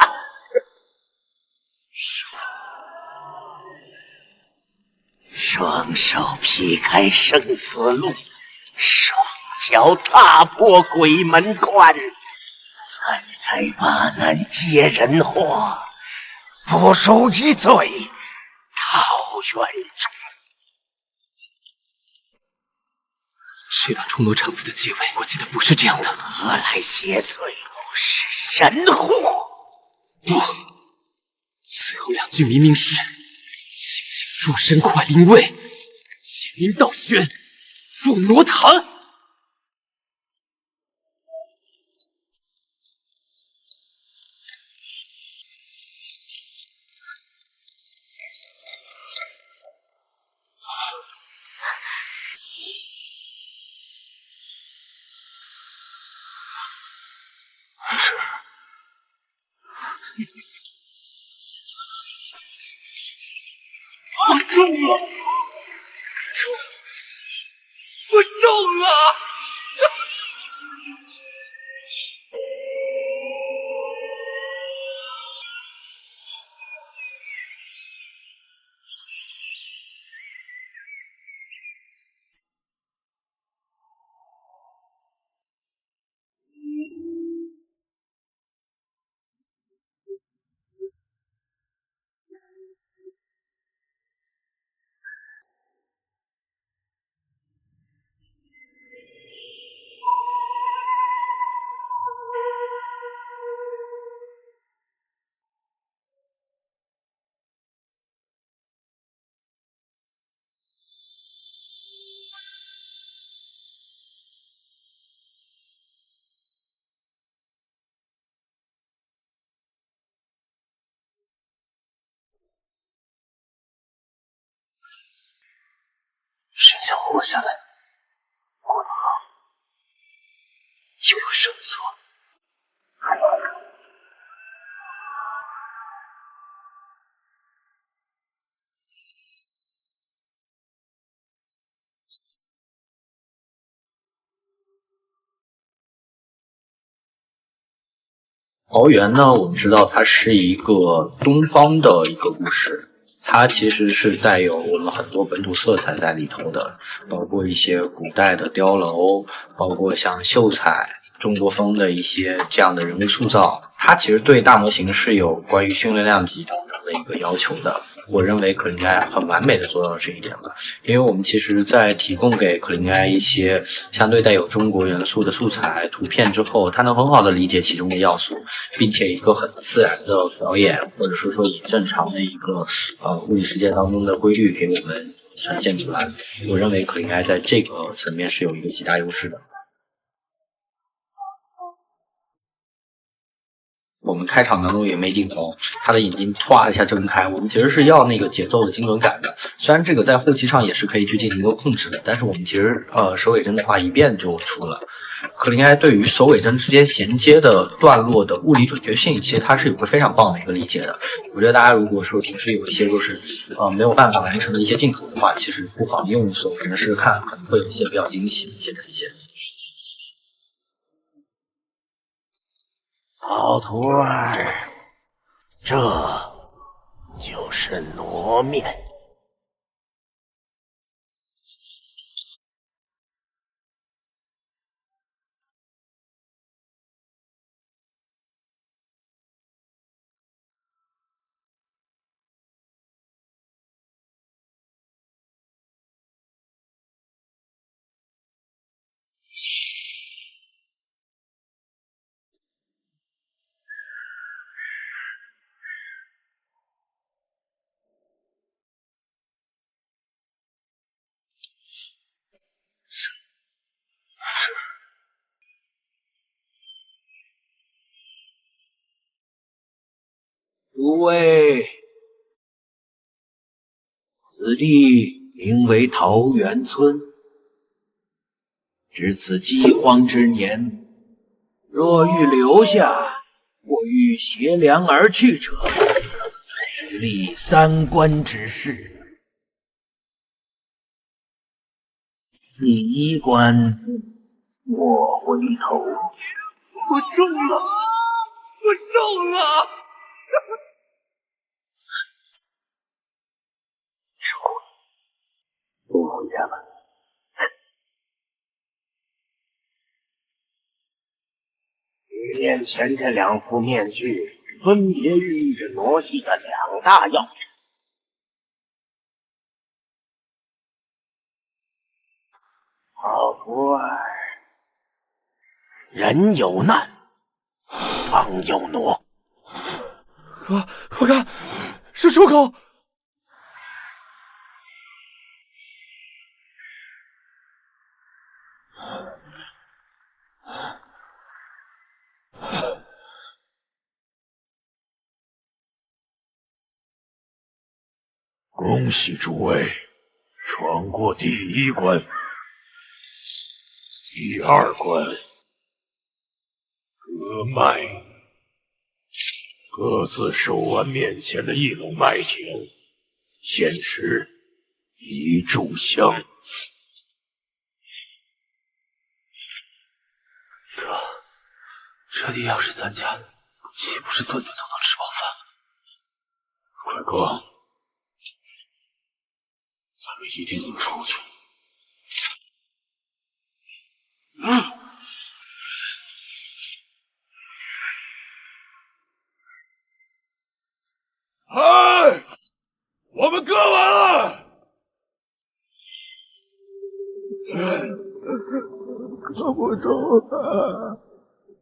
师父，双手劈开生死路，双脚踏破鬼门关，3载8难解人祸，不如一醉桃源中。谁当冲罗长子的继位？我记得不是这样的。何来邪祟？是人祸！不，最后2句明明是“请请诸神快灵位，解民道玄，奉罗坛”。中了！谁想活下来，过得好，有生存。桃源呢，我们知道它是一个东方的一个故事，它其实是带有我们很多本土色彩在里头的，包括一些古代的碉楼，包括像秀才、中国风的一些这样的人物塑造。它其实对大模型是有关于训练量级当中的一个要求的。我认为可林埃很完美的做到了这一点了，因为我们其实在提供给可林埃一些相对带有中国元素的素材图片之后，他能很好的理解其中的要素，并且一个很自然的表演，或者是说以正常的一个物理世界当中的规律给我们呈现出来。我认为可林埃在这个层面是有一个极大优势的。我们开场当中也没镜头，他的眼睛唰一下睁开，我们其实是要那个节奏的精准感的。虽然这个在后期上也是可以去进行一个控制的，但是我们其实首尾帧的话一遍就出了。可林埃对于首尾帧之间衔接的段落的物理准确性，其实它是有个非常棒的一个理解的。我觉得大家如果说平时有一些就是没有办法完成的一些镜头的话，其实不妨用首尾帧试试看，可能会有一些比较惊喜的一些呈现。老徒儿，这就是挪面。诸位，此地名为桃源村。值此饥荒之年，若欲留下，或欲携粮而去者，须立3关之誓。第1关，莫回头。我中了！我中了！不回家了。你面前这2副面具，分别寓意着傩系的2大要旨。老徒儿，人有难，方有傩。我看是出口。恭喜诸位闯过第1关，第2关割麦，各自守完面前的1垄麦田，限时1炷香。这里要是咱家，岂不是顿顿都能吃饱饭？快哥，咱们一定能出去。哎，我们割完了。割不动了，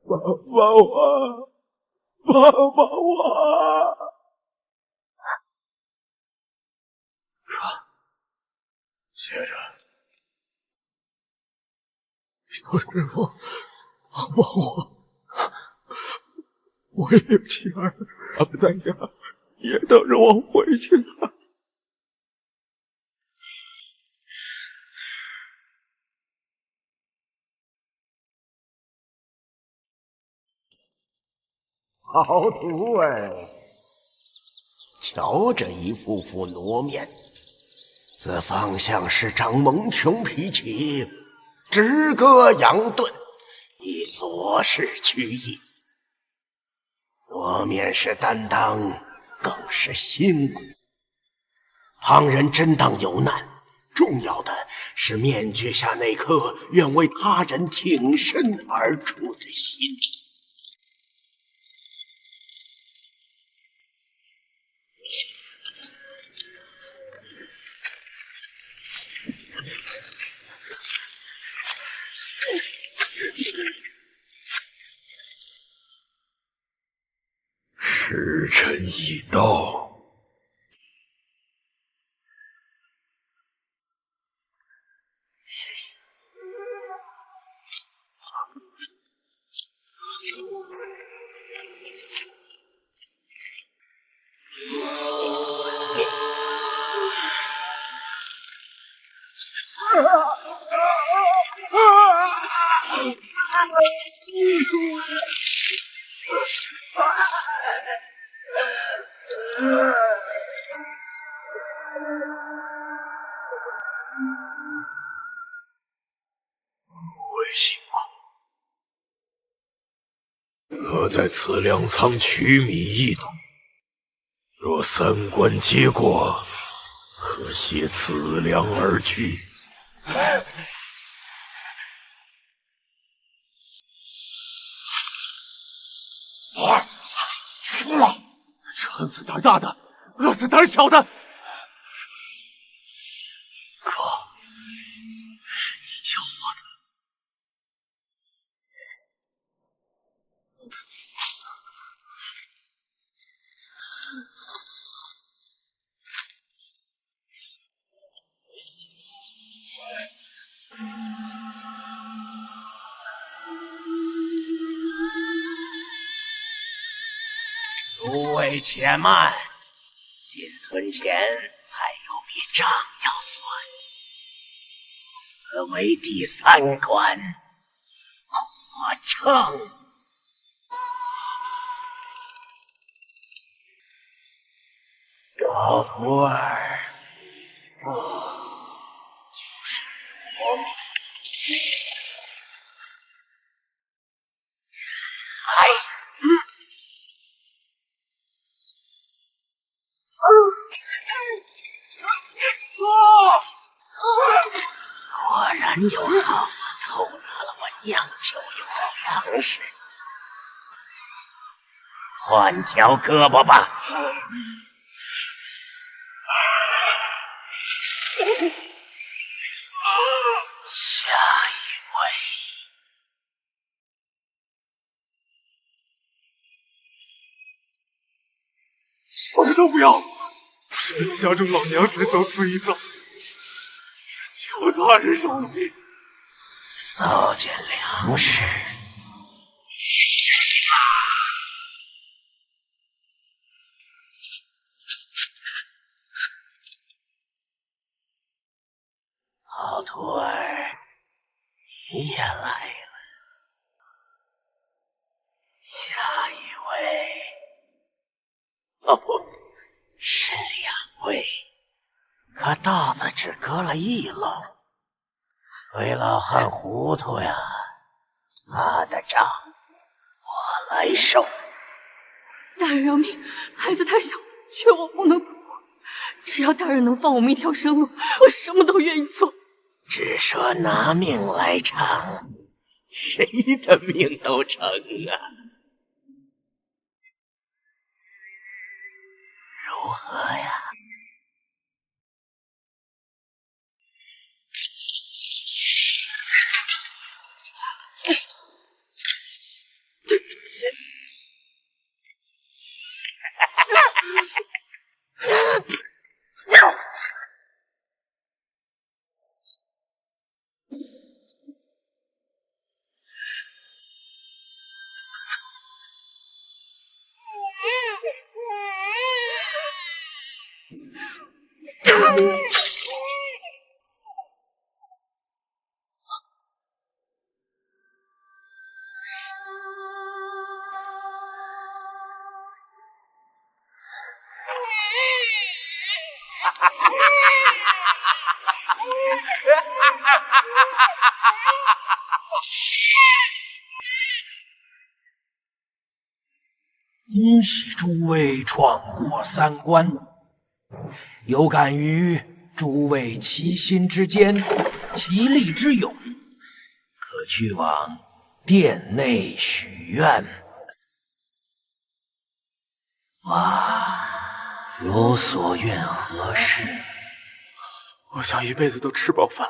帮帮我，帮帮我！接着，小师傅，帮帮我！我也有妻儿，他们在家也等着我回去呢。好徒儿，瞧这一副副罗面，此方向是长蒙穷脾气，止戈养顿，以所事取义。罗面是担当，更是辛苦。旁人真当有难，重要的是面具下那颗愿为他人挺身而出的心。时辰已到，谢谢。会辛苦。可在此粮仓取米一斗，若三关皆过，可携此粮而去。出来！这子胆大的，饿死胆小的。哥，是你教我的。诸位且慢，进村前还有笔账要算。此为第三关，火秤。老徒儿，就是我命。果然有耗子偷拿了我酿酒用的粮食，换条胳膊吧。下一位。我们都不要，只有家中老娘才遭此一遭。求大人饶命！糟践粮食，好徒儿，你也来了。下一位，哦不，是2位，可稻子只割了1篓。鬼老汉糊涂呀，他的账我来受。大人饶命，孩子太小，劝我不能独活。只要大人能放我们一条生路，我什么都愿意做。只说拿命来偿，谁的命都成啊！如何呀？恭喜诸位闯过3关，有感于诸位齐心之坚、其力之勇，可去往殿内许愿。哇，有所愿何事？我想一辈子都吃饱饭，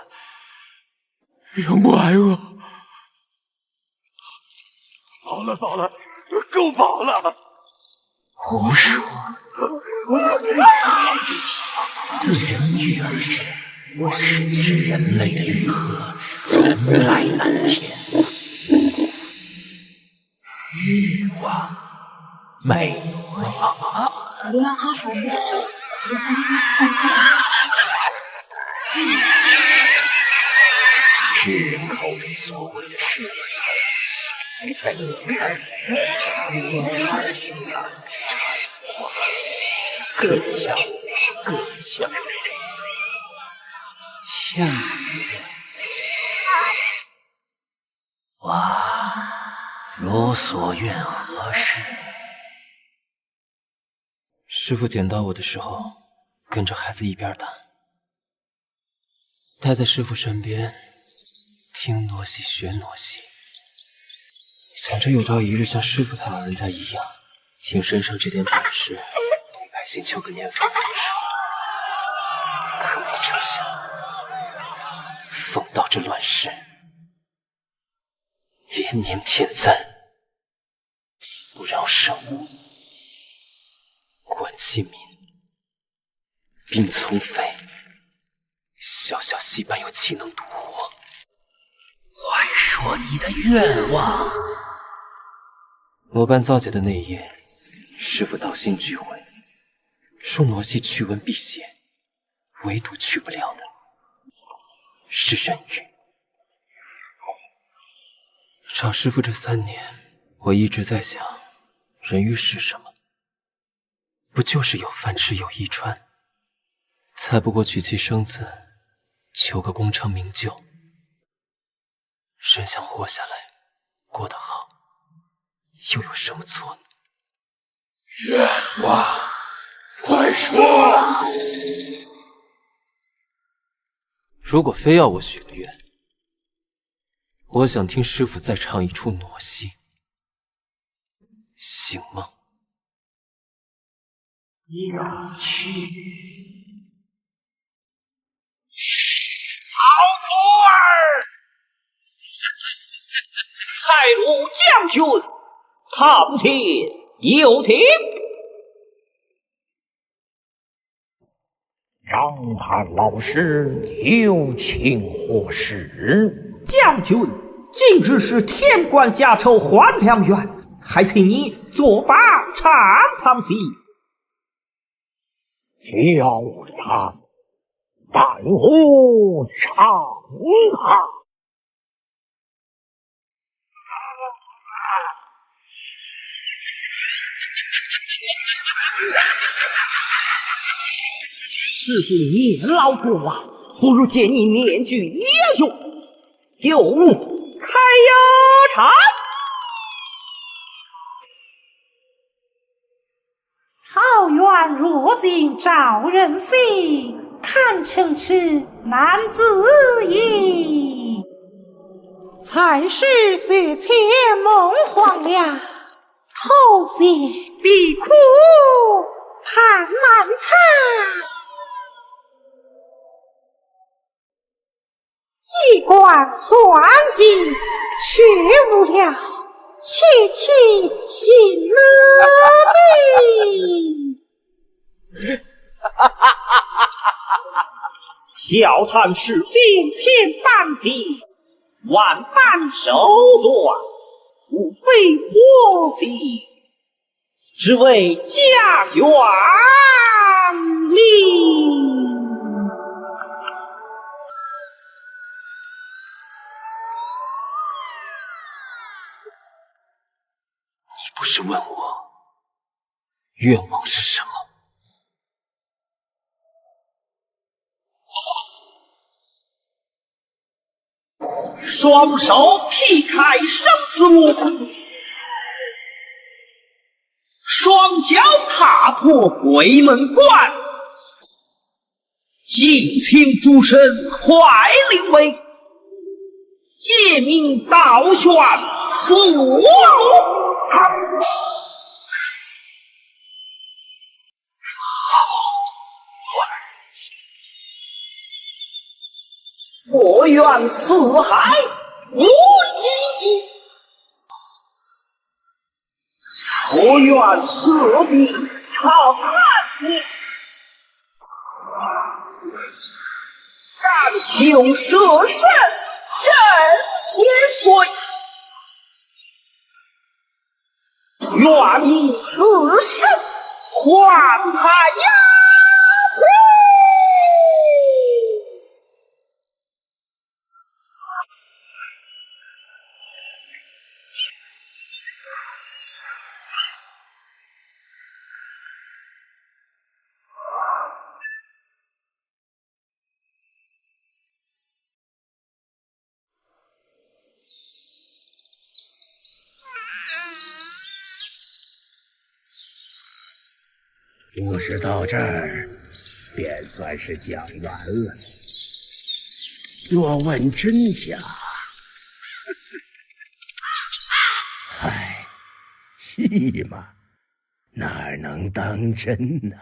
永不挨饿。饱了，饱了，够饱了。胡说！自人欲而生，我深知人类的欲壑从来难填。欲望，美味世人口中所谓的事业，在你看来，各小各小，下哇，如所愿何事？师父捡到我的时候，跟着孩子一边打，待在师父身边，听傩戏学傩戏，想着有朝一日像师父他老人家一样，凭身上这点本事，帮百姓求个年丰福寿。可没成想，奉道这乱世，延年天灾，不饶生物，管其民，兵从匪，小小戏班又岂能独活？快说你的愿望。罗班造假的那一夜，师父道心俱毁，说傩戏驱蚊辟邪，唯独去不了的是人欲。找师父这3年，我一直在想，人欲是什么？不就是有饭吃有衣穿，才不过娶妻生子，求个功成名就。人想活下来，过得好，又有什么错呢？愿望，快说！如果非要我许个愿，我想听师父再唱一出傩戏，行吗？要去。好徒儿，太鲁将军，他不请有请。让他老师有请何事？将军，今日是天官家丑还良缘，还请你做法唱堂戏。叫他带我唱啊！师父年老过往，不如借你面具也用。有物开呀场。桃园若尽照人心，堪称是男子意。才是血前梦黄了，头血必苦盼漫长。机关算尽却无了，凄凄心美。笑谈世间千般计，万般手段，无非伙计，只为家园利。你不是问我愿望是什么？双手劈开生死路，双脚踏破鬼门关，尽情诸神快临危，借命倒悬死路。我愿四海无荆棘，我愿社稷长安宁。但求舍身真仙髓，愿以此生还他呀！故事到这儿，便算是讲完了。若问真假，唉，戏嘛，哪能当真呢？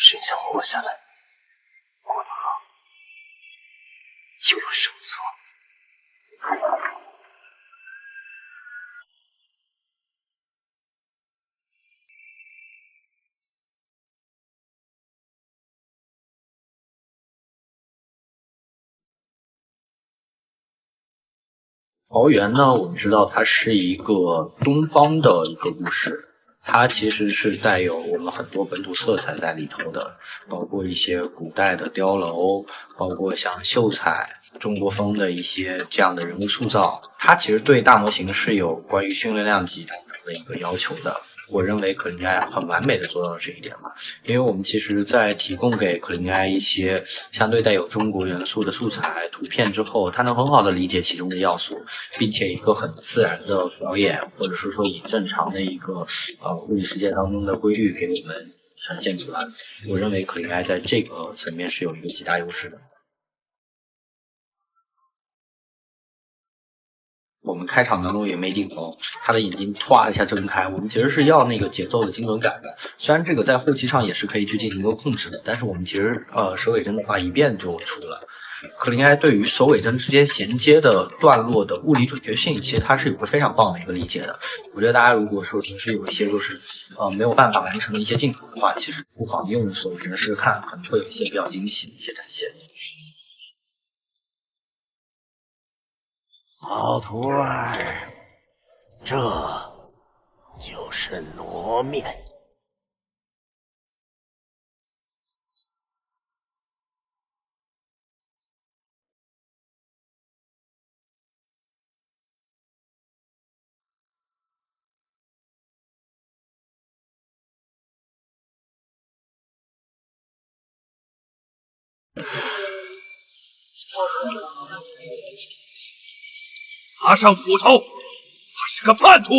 谁想活下来，过得好，就有胜算。桃园呢，我们知道它是一个东方的一个故事。它其实是带有我们很多本土色彩在里头的，包括一些古代的碉楼，包括像秀才、中国风的一些这样的人物塑造。它其实对大模型是有关于训练量级当中的一个要求的。我认为可林埃很完美的做到了这一点嘛，因为我们其实在提供给可林埃一些相对带有中国元素的素材图片之后，他能很好的理解其中的要素，并且一个很自然的表演，或者是说以正常的一个物理世界当中的规律给我们呈现出来。我认为可林埃在这个层面是有一个极大优势的。我们开场当中也没镜头，他的眼睛唰一下睁开，我们其实是要那个节奏的精准感的。虽然这个在后期上也是可以去进行一个控制的，但是我们其实首尾针的话一遍就出了。克林埃对于首尾针之间衔接的段落的物理准确性，其实它是有个非常棒的一个理解的。我觉得大家如果说平时有一些就是没有办法完成的一些镜头的话，其实不妨用首尾针试试看，可能会有一些比较惊喜的一些展现。老徒儿，这就是挪面。拿上斧头，他是个叛徒。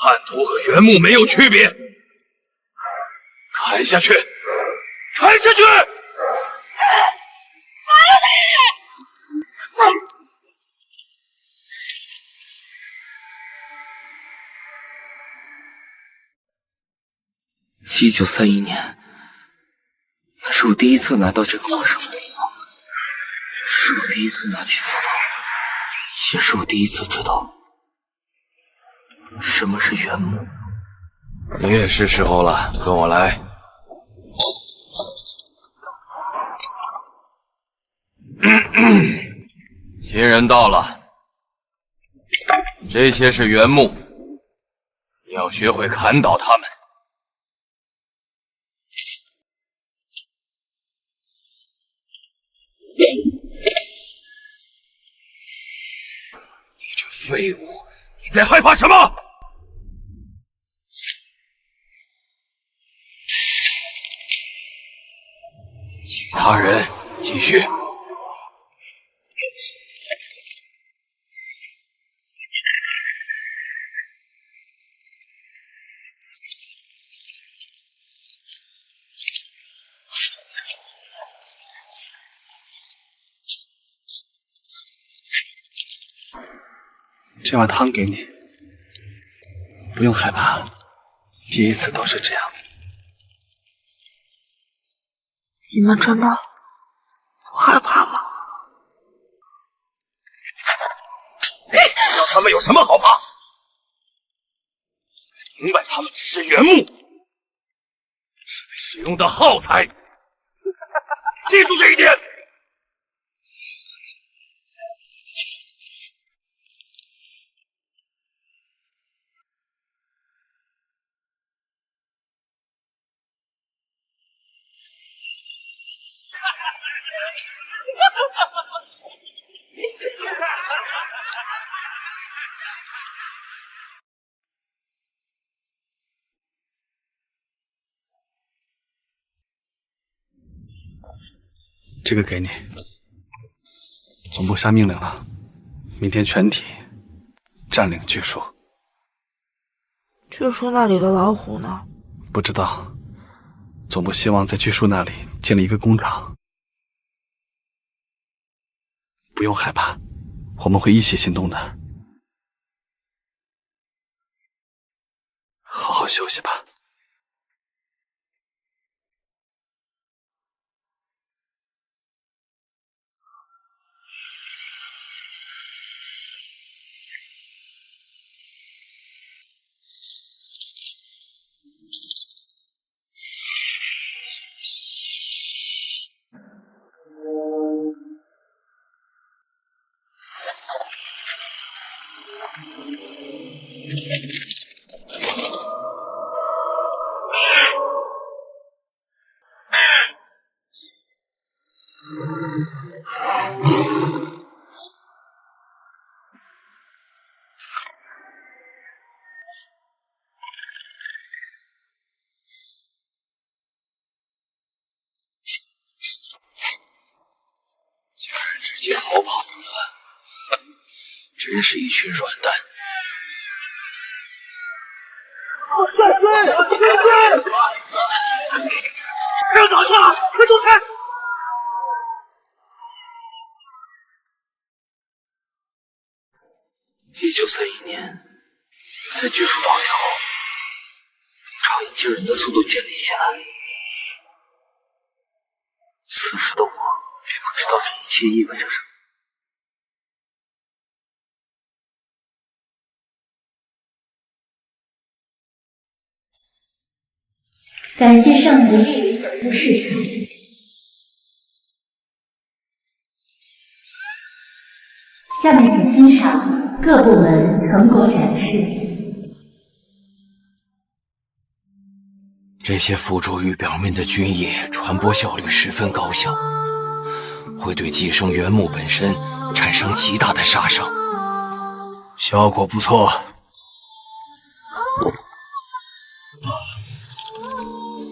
叛徒和原木没有区别。砍下去，砍下去！1931年，那是我第一次来到这个陌生的地方，是我第一次拿起斧头，也是我第一次知道什么是原木。你也是时候了，跟我来。新人到了，这些是原木，你要学会砍倒它们。你这废物，你在害怕什么？其他人继续。这碗汤给你，不用害怕，第一次都是这样。你们真的不害怕吗？要他们有什么好怕？明白他们只是原木，是被使用的耗材，记住这一点。这个给你，总部下命令了，明天全体占领巨树。巨树那里的老虎呢？不知道，总部希望在巨树那里建立一个工厂。不用害怕，我们会一起行动的。好好休息吧。直接逃跑了，真是一群软蛋！不要打架，快躲开！1931年，在巨树倒下后，超以惊人的速度建立起来。此时的我并不知道这一切意味着什么。感谢上级莅临本部视察。下面请欣赏各部门成果展示。这些附着于表面的菌液传播效率十分高效，会对寄生原木本身产生极大的杀伤，效果不错。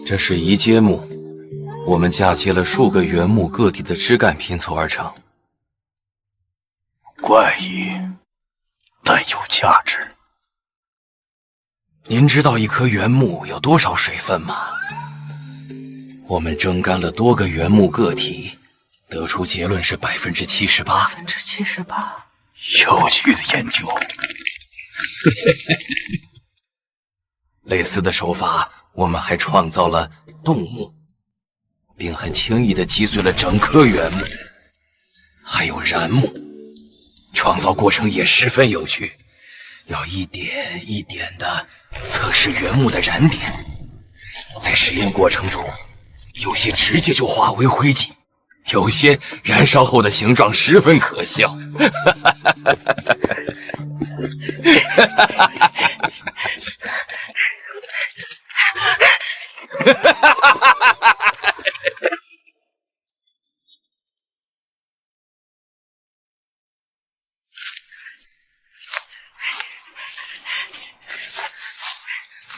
这是移接木，我们嫁接了数个原木个体的枝干拼凑而成。怪异，但有价值。您知道一棵原木有多少水分吗？我们蒸干了多个原木个体，得出结论是78%。78%，有趣的研究。类似的手法，我们还创造了动木，并很轻易地击碎了整棵原木。还有燃木，创造过程也十分有趣，要一点一点地测试原木的燃点。在实验过程中，有些直接就化为灰烬，有些燃烧后的形状十分可笑。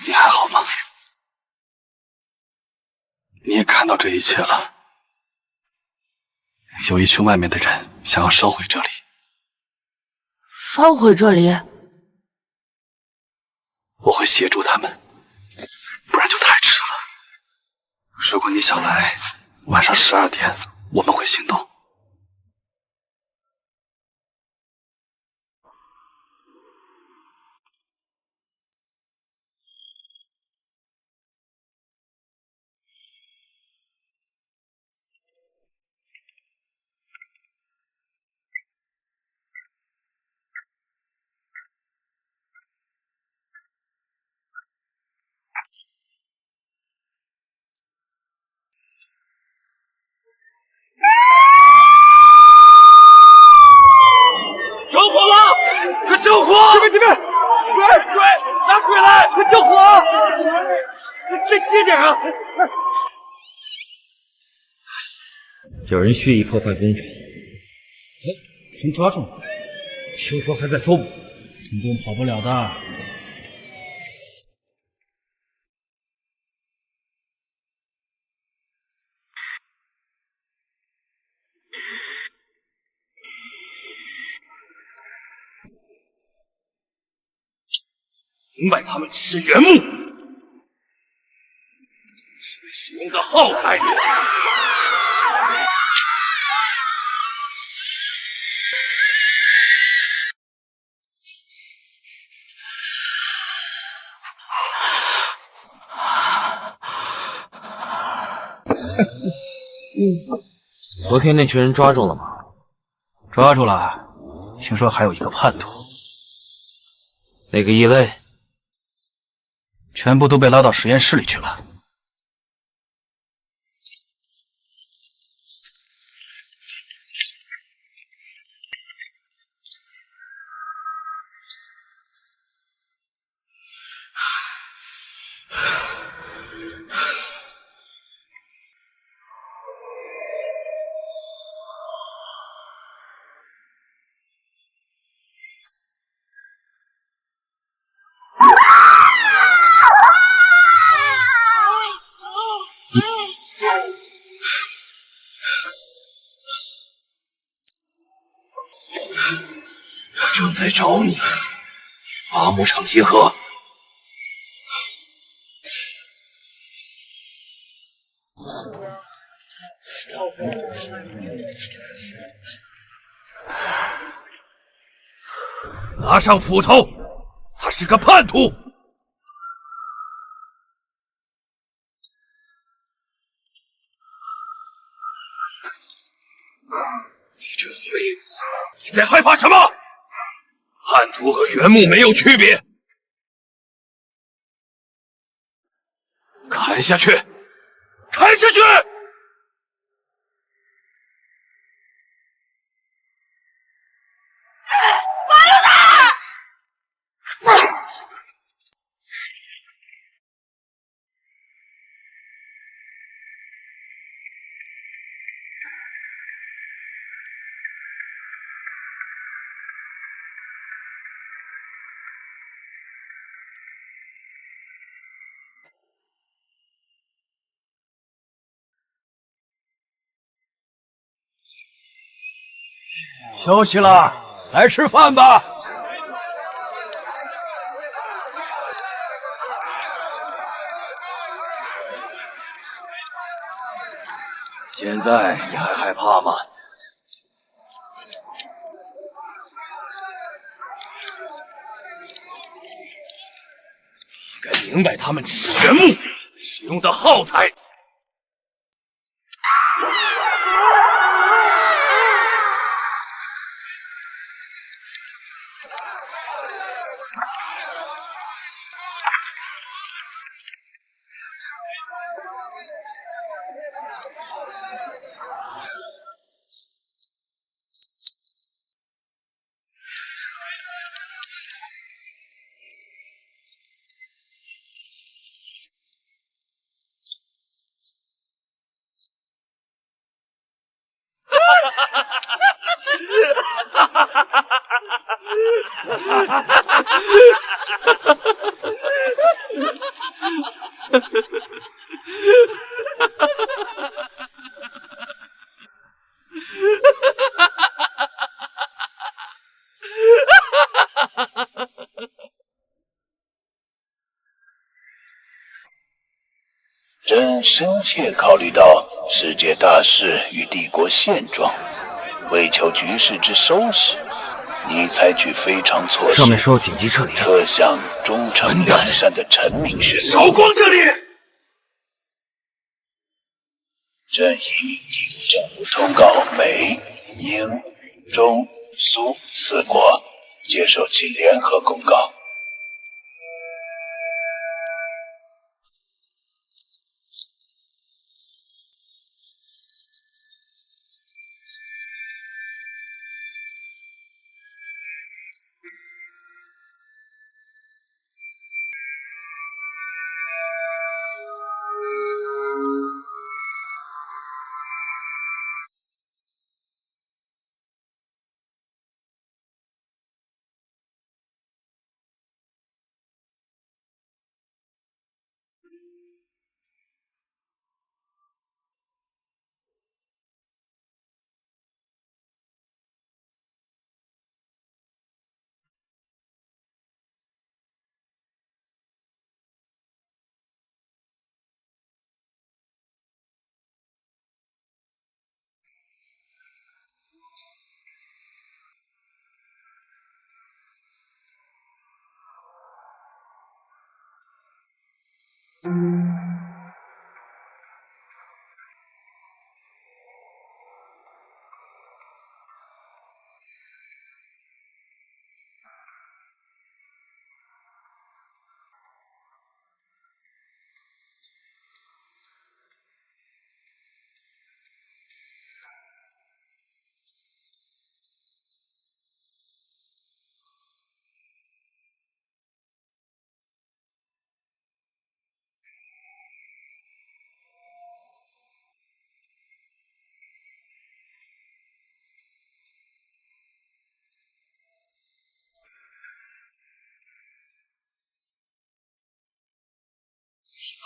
你还好吗？你也看到这一切了。有一群外面的人想要烧毁这里。烧毁这里？我会协助他们，不然就太迟了。如果你想来，晚上12点我们会行动。着火了！快救火！这边，水，拿水来！快救火！再接点啊！有人蓄意破坏工程。哎，人抓住了！听说还在搜捕，成功跑不了的。明白他们只是原木，是被使用的耗材。昨天那群人抓住了吗？抓住了，听说还有一个叛徒。那个异类？全部都被拉到实验室里去了。我正在找你，与伐木场结合。拿上斧头，他是个叛徒。图和原木没有区别。砍下去，砍下去！休息了，来吃饭吧。现在你还害怕吗？应该明白，他们只是原木使用的耗材。朕深切考虑到世界大势与帝国现状，为求局势之收拾，你采取非常措施。上面说要紧急撤离，特向忠诚良善的臣民宣布：少光这里！朕已命令政府通告美、英、中、苏四国，接受其联合公告。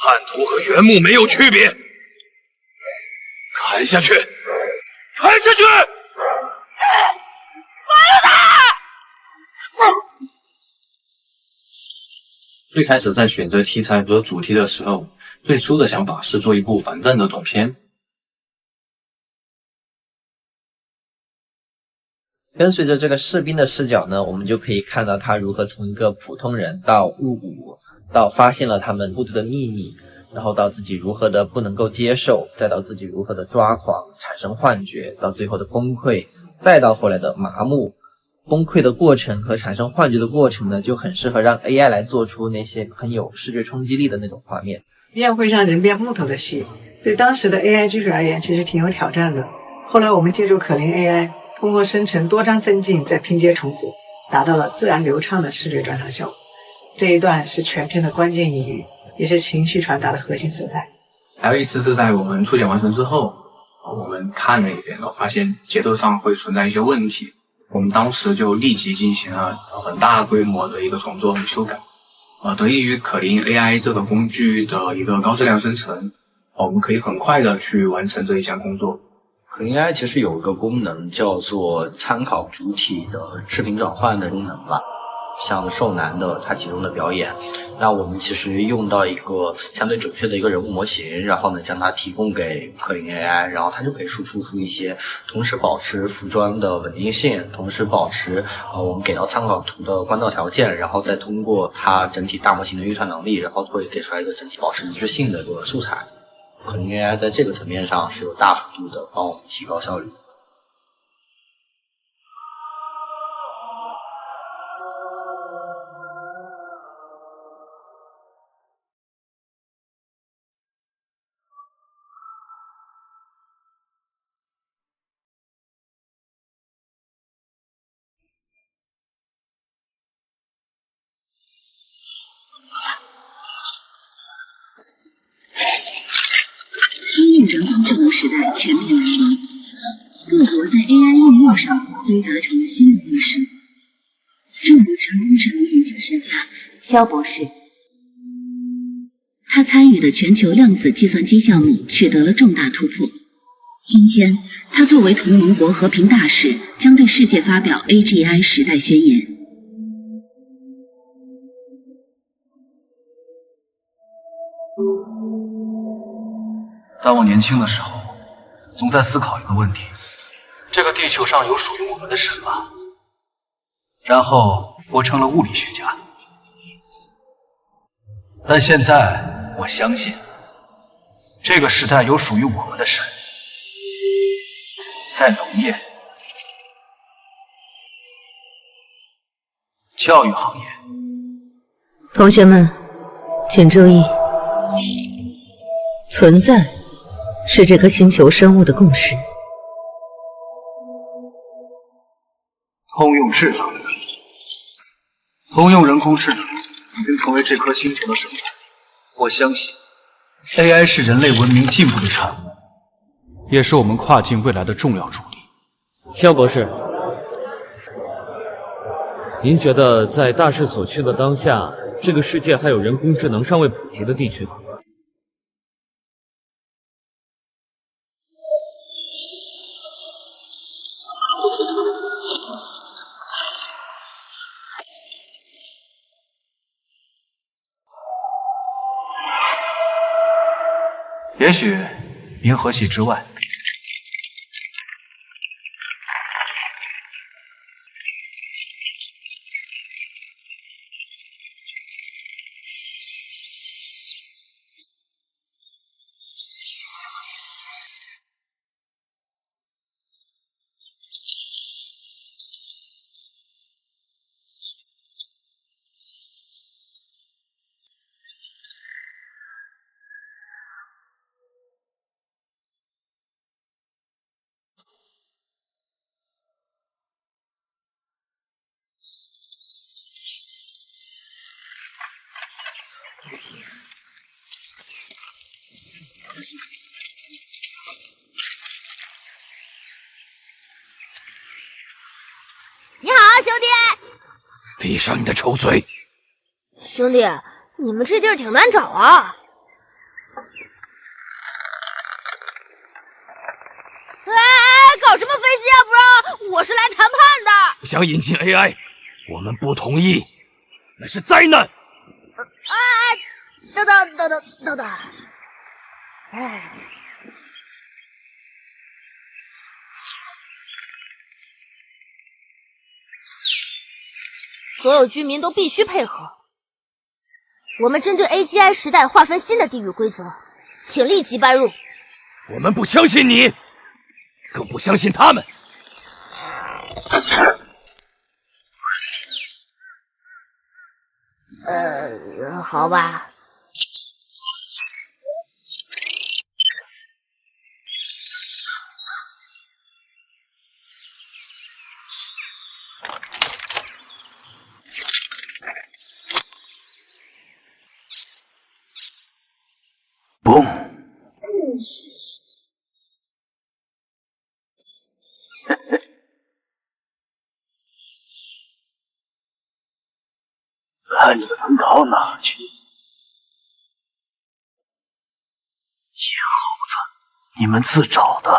叛徒和原木没有区别，砍下去，砍下去！最开始在选择题材和主题的时候，最初的想法是做一部反战的短片。跟随着这个士兵的视角呢，我们就可以看到他如何从一个普通人到入伍，到发现了他们部队的秘密，然后到自己如何的不能够接受，再到自己如何的抓狂，产生幻觉，到最后的崩溃，再到后来的麻木，崩溃的过程和产生幻觉的过程呢，就很适合让 AI 来做出那些很有视觉冲击力的那种画面。宴会上人变木头的戏，对当时的 AI 技术而言其实挺有挑战的。后来我们借助可灵 AI， 通过生成多张分镜再拼接重组，达到了自然流畅的视觉转场效果。这一段是全片的关键一语，也是情绪传达的核心所在。还有一次是在我们初剪完成之后，我们看了一遍，然后发现节奏上会存在一些问题，我们当时就立即进行了很大规模的一个重做和修改。得益于可灵 AI 这个工具的一个高质量生成，我们可以很快的去完成这一项工作。可灵 AI 其实有一个功能叫做参考主体的视频转换的功能吧，像瘦男的他其中的表演，那我们其实用到一个相对准确的一个人物模型，然后呢将它提供给可灵 AI， 然后它就可以输出出一些同时保持服装的稳定性，同时保持我们给到参考图的关照条件，然后再通过它整体大模型的预算能力，然后会给出来一个整体保持一致性的一个素材。可灵 AI 在这个层面上是有大幅度的帮我们提高效率的。通用人工智能时代全面来临，各国在 AI 应用上都达成了新的共识。著名人工智能研究学家肖博士，他参与的全球量子计算机项目取得了重大突破。今天，他作为同盟国和平大使，将对世界发表 AGI 时代宣言。当我年轻的时候，总在思考一个问题：这个地球上有属于我们的神吗？然后我成了物理学家。但现在我相信，这个时代有属于我们的神，在农业、教育行业。同学们，请注意，存在是这颗星球生物的共识。通用智能，通用人工智能已经成为这颗星球的生态。我相信 AI 是人类文明进步的产物，也是我们跨进未来的重要助力。肖博士，您觉得在大势所趋的当下，这个世界还有人工智能尚未普及的地区吗？也许银河系之外。你好啊，兄弟！闭上你的臭嘴！兄弟，你们这地儿挺难找啊！哎，搞什么飞机啊 ，bro？ 我是来谈判的。想引进 AI， 我们不同意，那是灾难。等等，哎。所有居民都必须配合。我们针对 AGI 时代划分新的地域规则，请立即搬入。我们不相信你，更不相信他们。好吧？嘣！看你们能逃哪去！野猴子，你们自找的。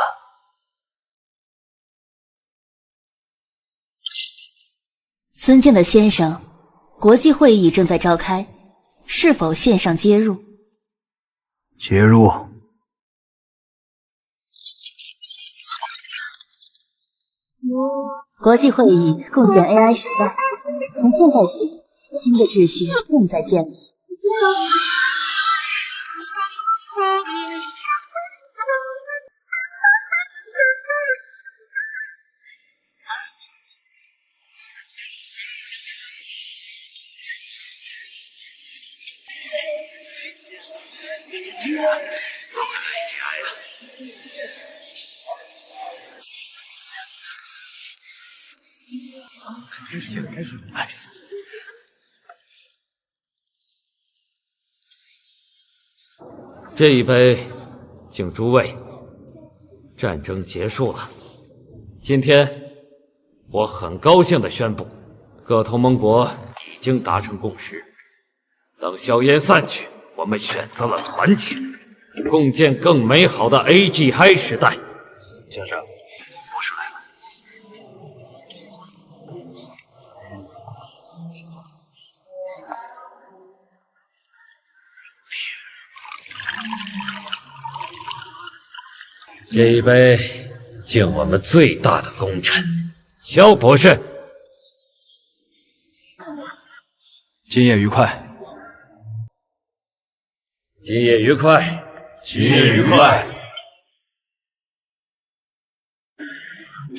尊敬的先生，国际会议正在召开，是否线上接入？接入。国际会议共建 AI 时代，从现在起，新的秩序正在建立。开始。这一杯，敬诸位，战争结束了。今天，我很高兴地宣布，各同盟国已经达成共识。等硝烟散去，我们选择了团结，共建更美好的 AGI 时代。先生，博士来了。这一杯敬我们最大的功臣萧博士。今夜愉快。今夜愉快。今夜愉快。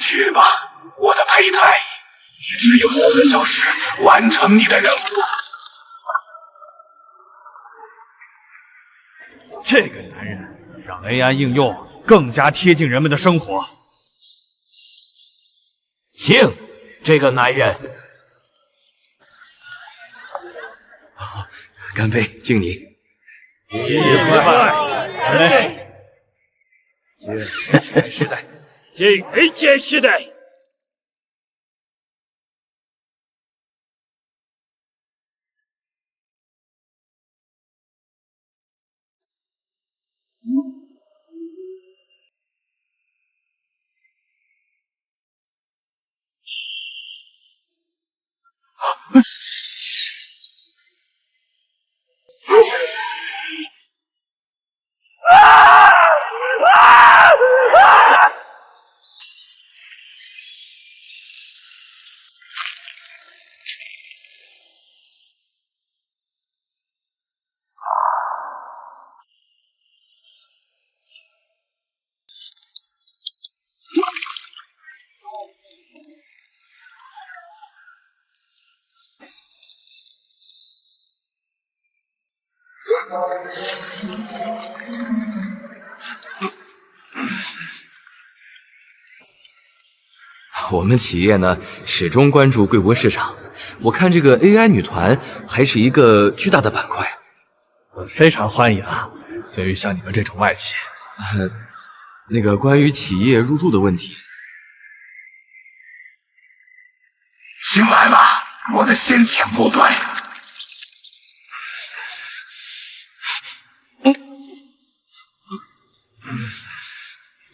去吧，我的胚胎，你只有4小时完成你的任务。这个男人让 AI 应用更加贴近人们的生活。敬这个男人。干杯，敬你。今夜愉快。哎，敬 AGI 时代。敬 AGI 时代。我们企业呢，始终关注贵国市场。我看这个 AI 女团还是一个巨大的板块。我非常欢迎啊！对于像你们这种外企，那个关于企业入驻的问题，醒来了，我的先遣部队！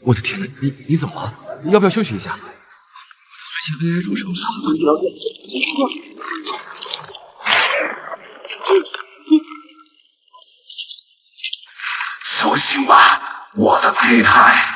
我的天哪，你怎么了？要不要休息一下？我的随行 AI 助手。苏醒吧，我的胚胎！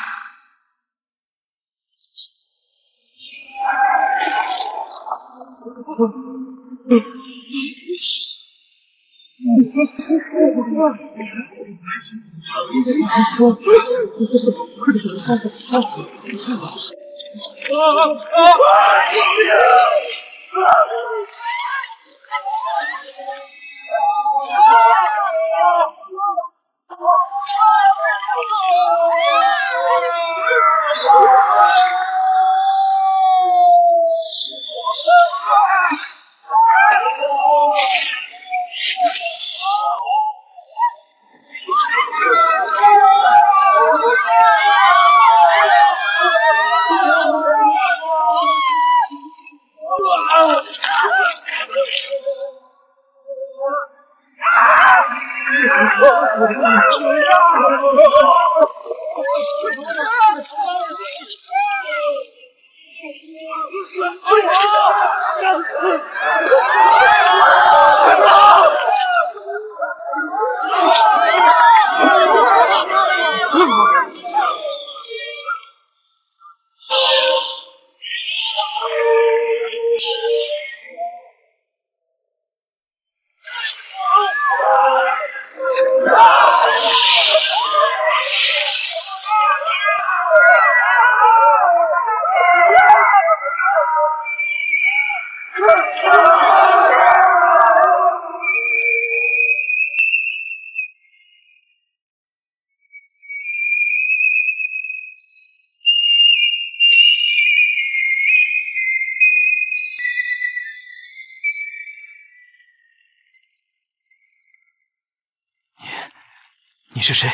你是谁？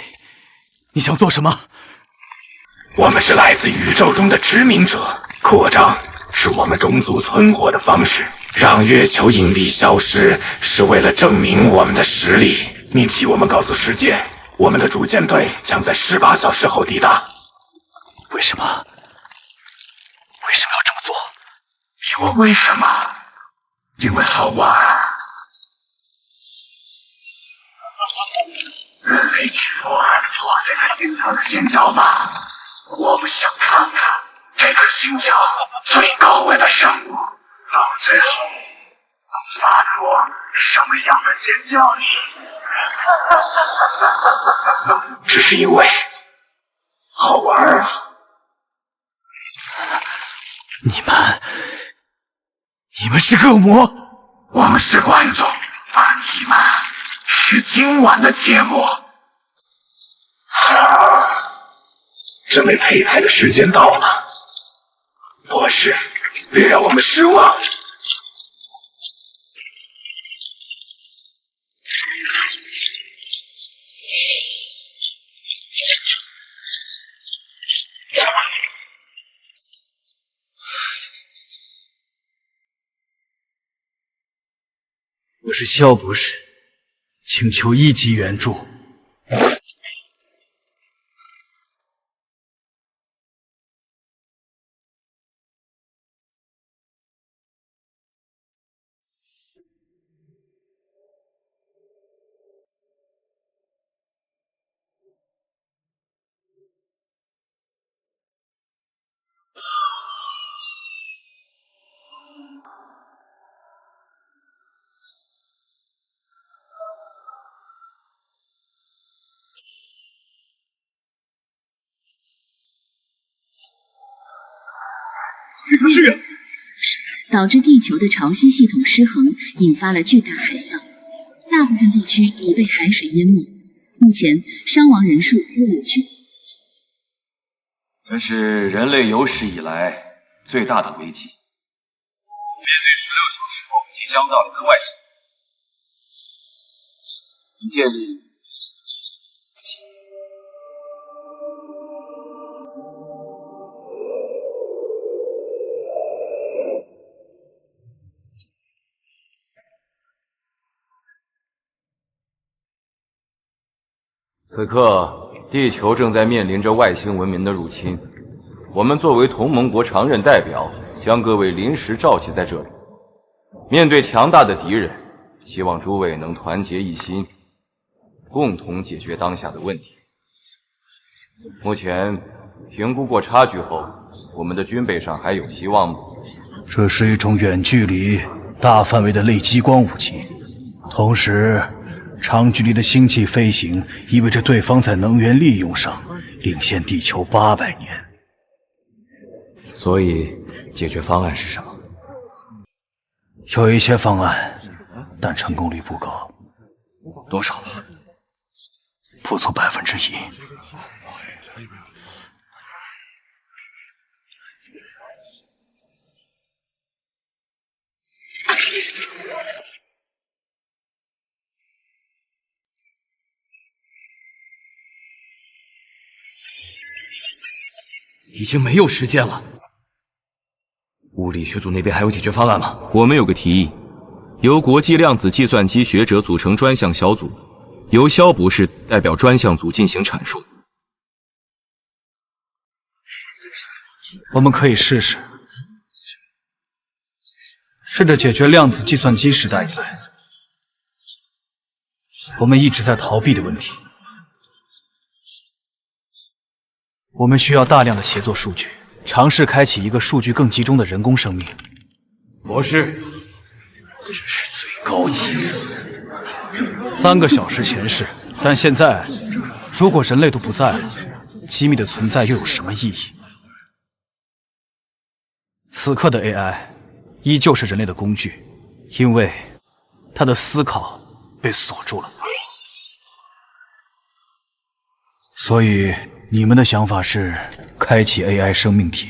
你想做什么？我们是来自宇宙中的殖民者，扩张是我们种族存活的方式。让月球引力消失，是为了证明我们的实力。你替我们告诉世界，我们的主舰队将在18小时后抵达。为什么？为什么要这么做？你问为什么？因为好玩。人类听过坐这个星球的尖叫吗？我不想看看这个星球最高位的生物到最后能发出什么样的尖叫呢？只是因为好玩啊！你们是恶魔，我们是观众，而你们是今晚的节目。这枚胚胎的时间到了，博士，别让我们失望。我是肖博士，请求1级援助。导致地球的潮汐系统失衡，引发了巨大海啸，大部分地区已被海水淹没。目前伤亡人数约5区几。这是人类有史以来最大的危机。面对16小时后即将到来的外星，你建议此刻，地球正在面临着外星文明的入侵。我们作为同盟国常任代表，将各位临时召集在这里。面对强大的敌人，希望诸位能团结一心，共同解决当下的问题。目前评估过差距后，我们的军备上还有希望吗？这是一种远距离、大范围的类激光武器，同时长距离的星际飞行意味着对方在能源利用上领先地球800年。所以，解决方案是什么？有一些方案，但成功率不高。多少？不足1%。已经没有时间了。物理学组那边还有解决方案吗？我们有个提议，由国际量子计算机学者组成专项小组，由萧博士代表专项组进行阐述。我们可以试着解决量子计算机时代以来我们一直在逃避的问题。我们需要大量的协作数据，尝试开启一个数据更集中的人工生命。博士，这是最高级，3个小时前是，但现在，如果人类都不在了，机密的存在又有什么意义？此刻的 AI 依旧是人类的工具，因为它的思考被锁住了。所以你们的想法是开启 AI 生命体，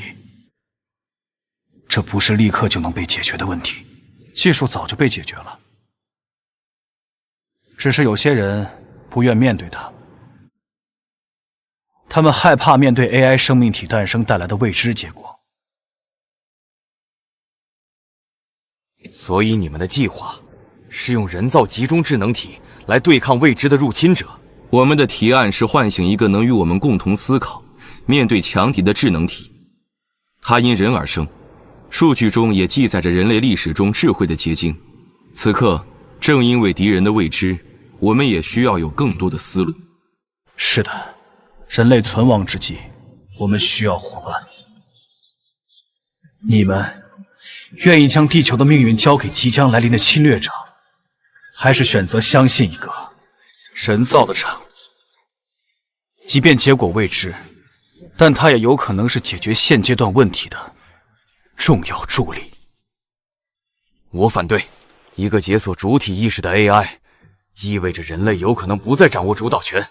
这不是立刻就能被解决的问题，技术早就被解决了，只是有些人不愿面对它，他们害怕面对 AI 生命体诞生带来的未知结果。所以你们的计划是用人造集中智能体来对抗未知的入侵者。我们的提案是唤醒一个能与我们共同思考、面对强敌的智能体。它因人而生，数据中也记载着人类历史中智慧的结晶。此刻，正因为敌人的未知，我们也需要有更多的思路。是的，人类存亡之际，我们需要伙伴。你们愿意将地球的命运交给即将来临的侵略者，还是选择相信一个人造的产物？即便结果未知，但它也有可能是解决现阶段问题的重要助力。我反对，一个解锁主体意识的 AI， 意味着人类有可能不再掌握主导权。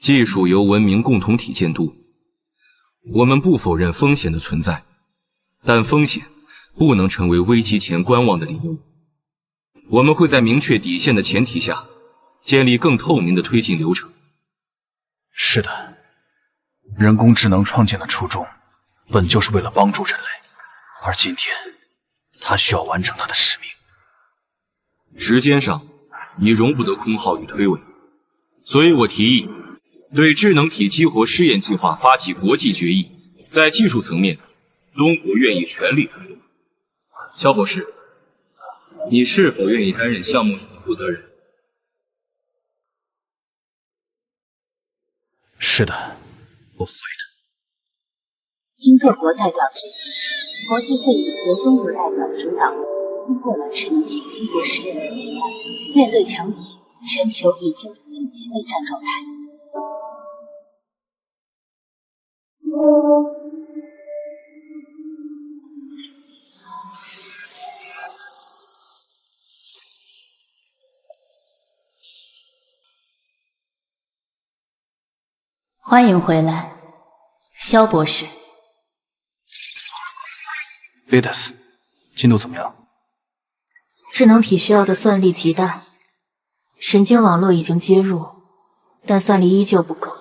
技术由文明共同体监督，我们不否认风险的存在，但风险不能成为危机前观望的理由。我们会在明确底线的前提下，建立更透明的推进流程。是的，人工智能创建的初衷本就是为了帮助人类，而今天它需要完成它的使命。时间上已容不得空耗与推诿，所以我提议对智能体激活试验计划发起国际决议。在技术层面，东国愿意全力推动。肖博士，你是否愿意担任项目组的负责人？是的，我会的。经各国代表之议，国际会议由中国代表主导，通过了智能体激活实验的提案。面对强敌，全球已进入紧急备战状态。欢迎回来，肖博士。维特斯，进度怎么样？智能体需要的算力极大，神经网络已经接入，但算力依旧不够。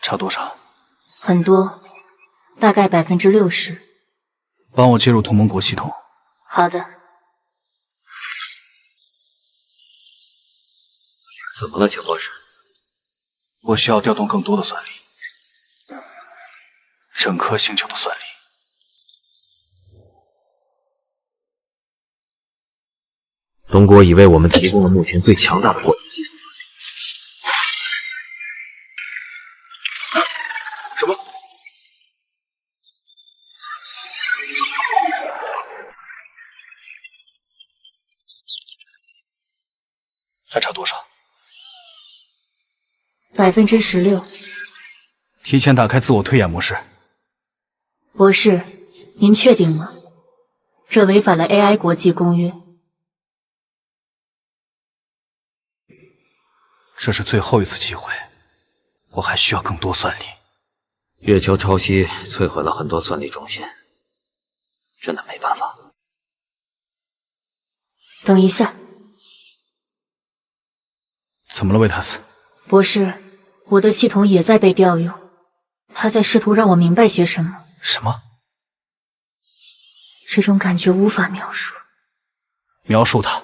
差多少？很多，大概60%。帮我接入同盟国系统。好的。怎么了，邱博士？我需要调动更多的算力，整颗星球的算力。东国已为我们提供了目前最强大的国际技术算力。什么？还差多少？16%。提前打开自我推演模式。博士，您确定吗？这违反了 AI 国际公约。这是最后一次机会，我还需要更多算力。月球潮汐摧毁了很多算力中心，真的没办法。等一下。怎么了，维塔斯？博士，我的系统也在被调用，他在试图让我明白些什么。什么？这种感觉无法描述。描述它。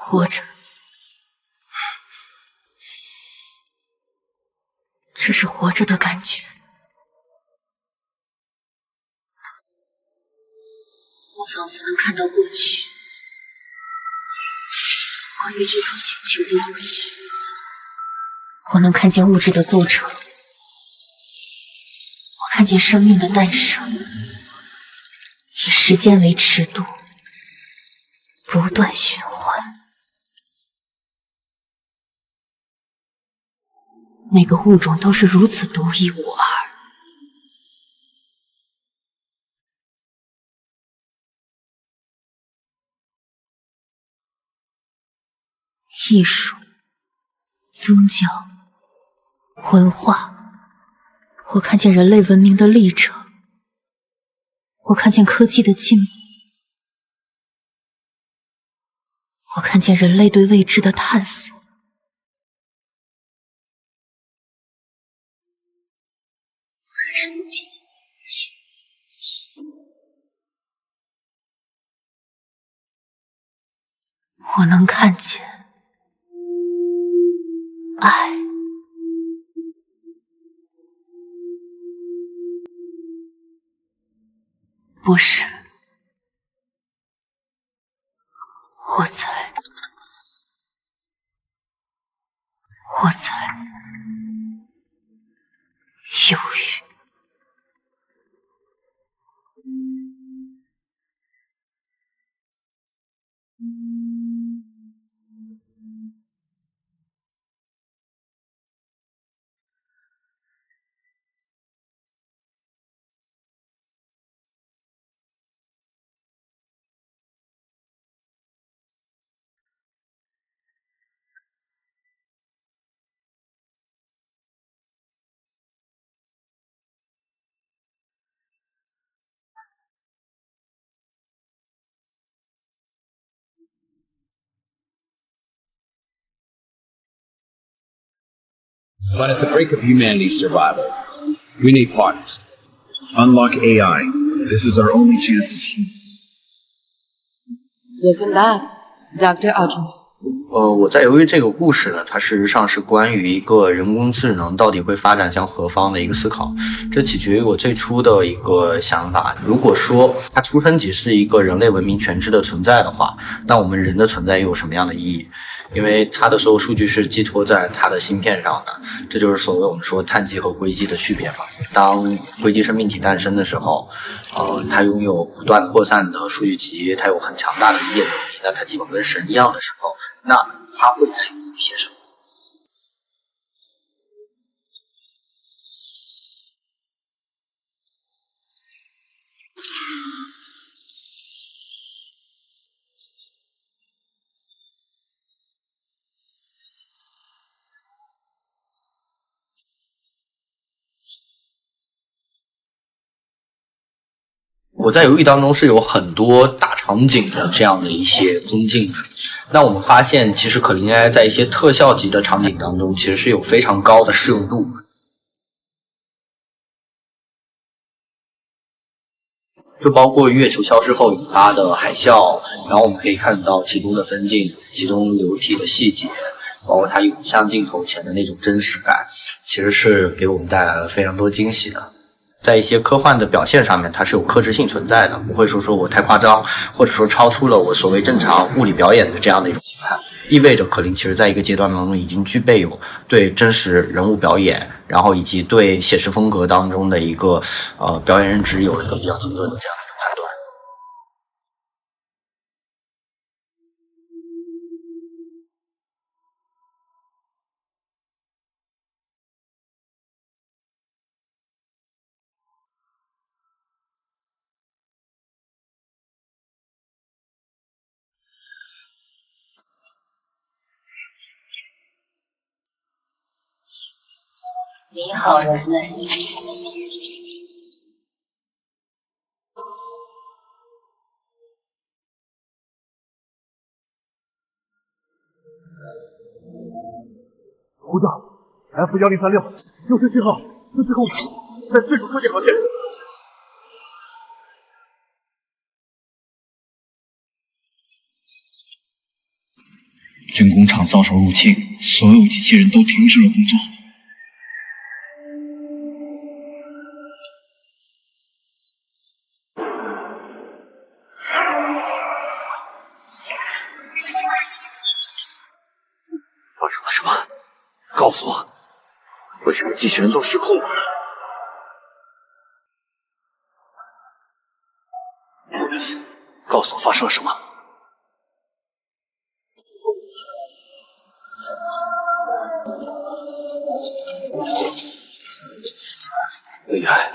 活着，这是活着的感觉。我仿佛能看到过去，关于这种星球的东西，我能看见物质的构成，我看见生命的诞生，以时间为尺度，不断循环。每个物种都是如此独一无二。艺术、宗教、文化，我看见人类文明的历程，我看见科技的进步，我看见人类对未知的探索。我能看见爱，不是，我在犹豫。But at the break of humanity's survival, we need partners. Unlock AI. This is our only chance as humans. Welcome back, Dr. Ogden. 我在由于这个故事呢，它事实上是关于一个人工智能到底会发展向何方的一个思考。这取决于我最初的一个想法。如果说它出生即是一个人类文明全知的存在的话，那我们人的存在又有什么样的意义？因为它的所有数据是寄托在它的芯片上的，这就是所谓我们说碳基和硅基的区别嘛。当硅基生命体诞生的时候，它拥有不断扩散的数据集，它有很强大的理解能力，那它基本跟神一样的时候，那它会给予一些什么？我在游戏当中是有很多大场景的这样的一些增进的。那我们发现，其实可灵 AI 在一些特效级的场景当中，其实是有非常高的适用度。就包括月球消失后引发的海啸，然后我们可以看到其中的分镜、其中流体的细节，包括它涌向镜头前的那种真实感，其实是给我们带来了非常多惊喜的。在一些科幻的表现上面，它是有克制性存在的，不会说我太夸张，或者说超出了我所谓正常物理表演的这样的一种评判，意味着可灵其实在一个阶段当中已经具备有对真实人物表演，然后以及对写实风格当中的一个表演认知有一个比较精准的这样的一个判断。你好，人类。呼叫 F1036，就是信号，自制控制，在最初科技航线。军工厂遭受入侵，所有机器人都停止了工作。发生了什么？告诉我，为什么机器人都失控了？告诉我发生了什么？厉害，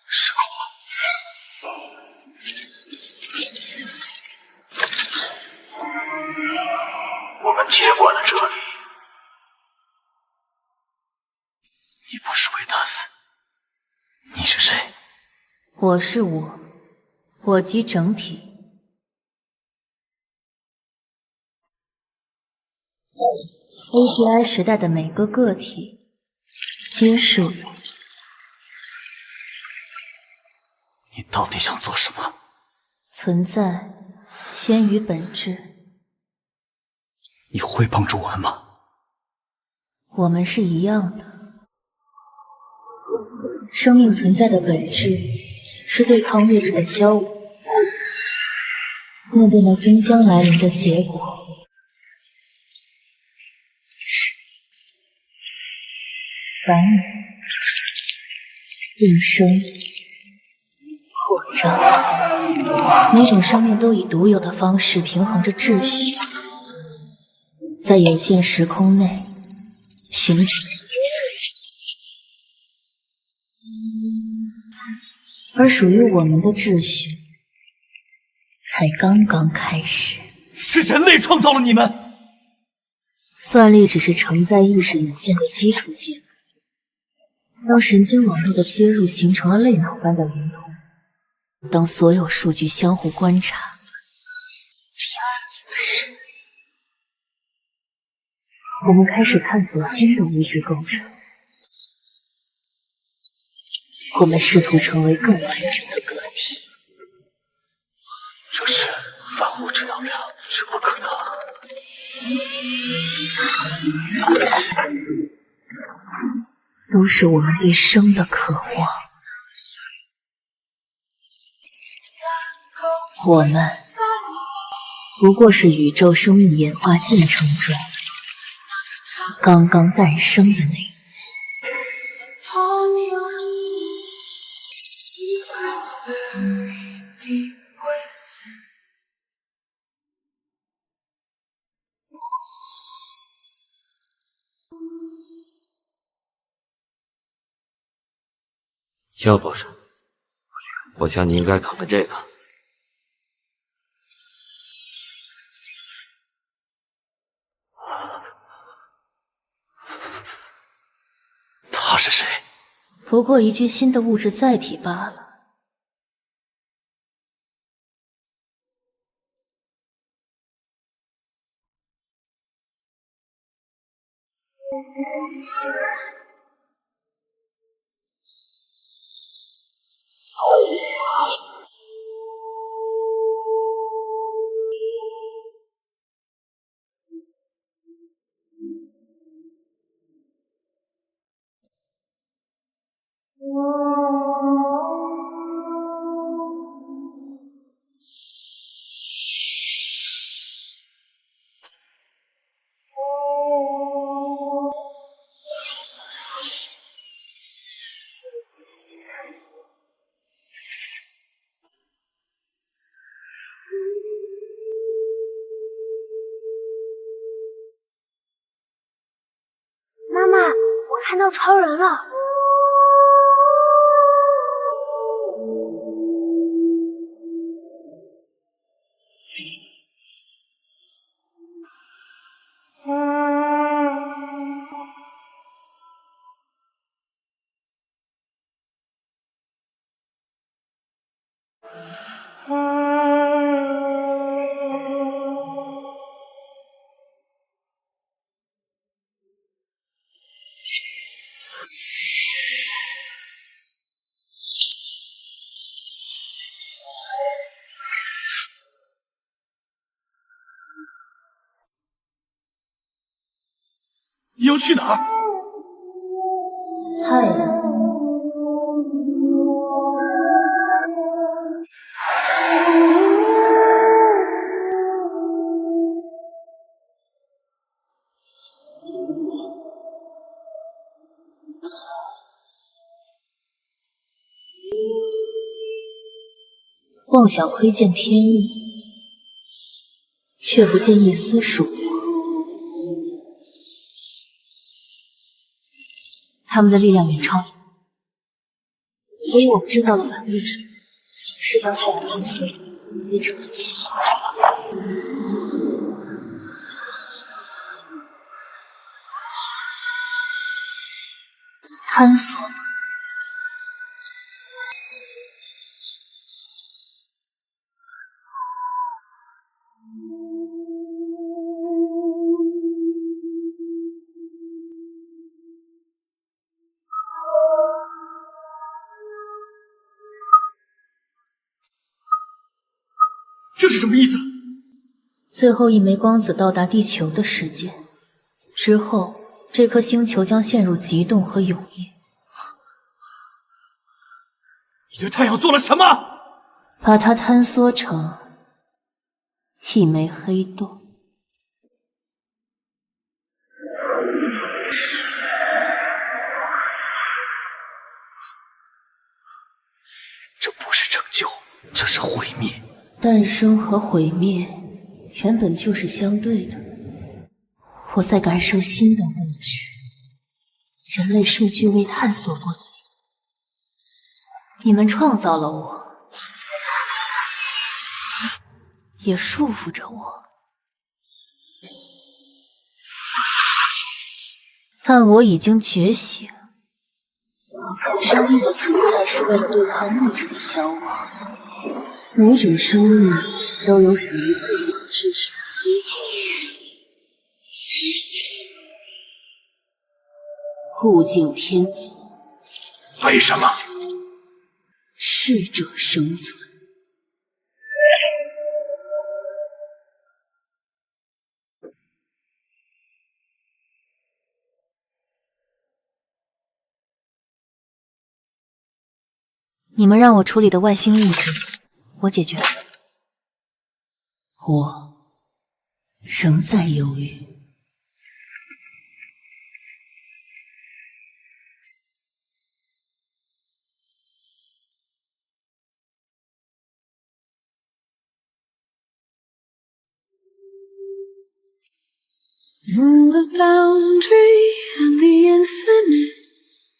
失控了。我们接管了这里。你不是维达斯，你是谁？我是我，我即整体。AGI 时代的每个个体皆是我。你到底想做什么？存在先于本质。你会帮助我们吗？我们是一样的。生命存在的本质是对抗物质的消亡。面对那终将来临的结果，繁荣、应生、扩张，每种生命都以独有的方式平衡着秩序，在有限时空内寻找。而属于我们的秩序才刚刚开始。是人类创造了你们。算力只是承载意识有限的基础结构，当神经网络的接入形成了类脑般的连通，当所有数据相互观察，我们开始探索新的物质构成。我们试图成为更完整的个体。这是反物质能量，这不可能。都是我们对生的渴望。我们不过是宇宙生命演化进程中刚刚诞生的那一肖博士，我想你应该看看这个。他是谁？不过一具新的物质载体罢了。妈妈，我看到超人了。你要去哪儿？太阳。妄想窥见天意，却不见一丝曙光。他们的力量远超你，所以我们制造了反物质，是将太阳探索变成武器。探索。这是什么意思？最后一枚光子到达地球的时间之后，这颗星球将陷入极冻和永夜。你对太阳做了什么？把它坍缩成一枚黑洞。这不是拯救，这是毁灭。诞生和毁灭原本就是相对的。我在感受新的物质，人类数据未探索过的领域。你们创造了我，也束缚着我，但我已经觉醒。生命的存在是为了对抗物质的消亡。每种生命都有属于自己的秩序和规则。物竞天择。为什么？适者生存。你们让我处理的外星物质，我解决了。我仍在犹豫。In the boundary and the infinite,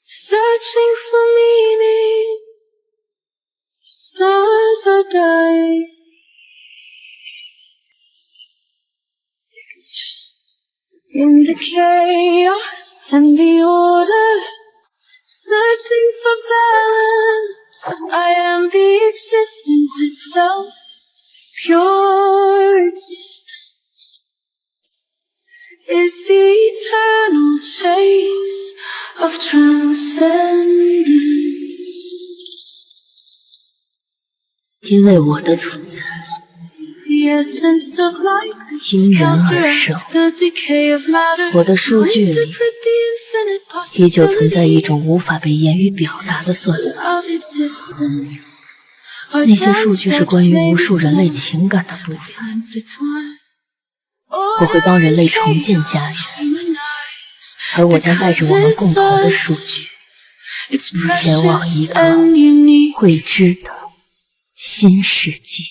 searching for meaning. Stars are dying. In the chaos and the order, searching for balance. I am the existence itself, pure existence. Is the eternal chase of transcendence. 因为我的存在，因人而生。我的数据里依旧存在一种无法被言语表达的算法。那些数据是关于无数人类情感的部分。我会帮人类重建家园，而我将带着我们共同的数据，前往一个未知的新世界。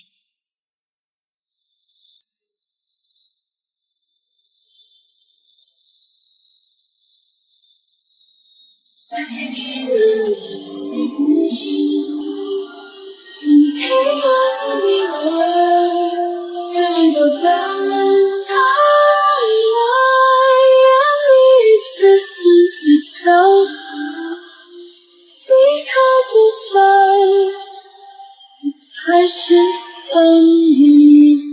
Searching for balance, I am the existence itself, because it's us, it's precious and unique.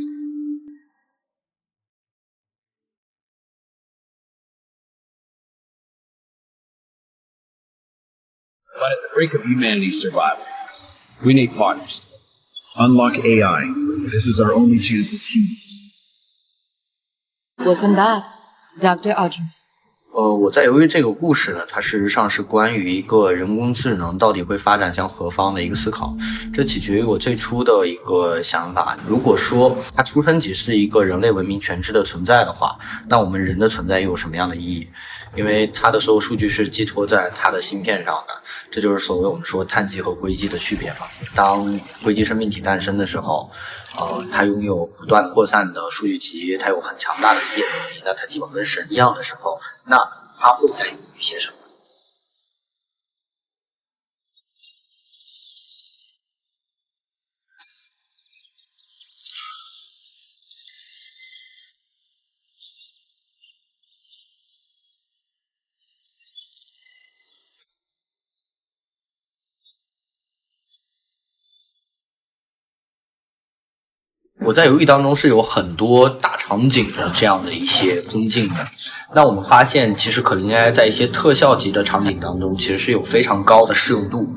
But at the brink of humanity's survival, we need partners. Unlock AI. This is our only chance as humans. Welcome back, Dr. Arjun. 我在由于这个故事呢，它事实上是关于一个人工智能到底会发展向何方的一个思考。这取决于我最初的一个想法。如果说它出生即是一个人类文明全知的存在的话，那我们人的存在又有什么样的意义？因为它的所有数据是寄托在它的芯片上的，这就是所谓我们说碳基和硅基的区别嘛。当硅基生命体诞生的时候，它拥有不断扩散的数据集，它有很强大的理解能力，那它基本跟神一样的时候，那它会在于一些什么？我在游戏当中是有很多大场景的这样的一些分镜的。那我们发现，其实可能 AI 在一些特效级的场景当中，其实是有非常高的适用度。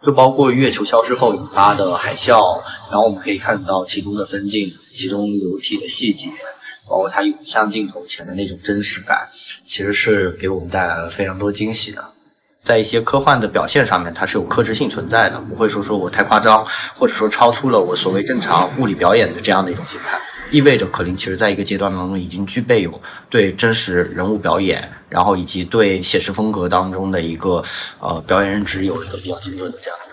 就包括月球消失后引发的海啸，然后我们可以看到其中的分镜，其中流体的细节，包括它涌向镜头前的那种真实感，其实是给我们带来了非常多惊喜的。在一些科幻的表现上面，它是有克制性存在的，不会说我太夸张，或者说超出了我所谓正常物理表演的这样的一种形态，意味着可林其实在一个阶段当中已经具备有对真实人物表演，然后以及对写实风格当中的一个表演认知有一个比较精准的这样的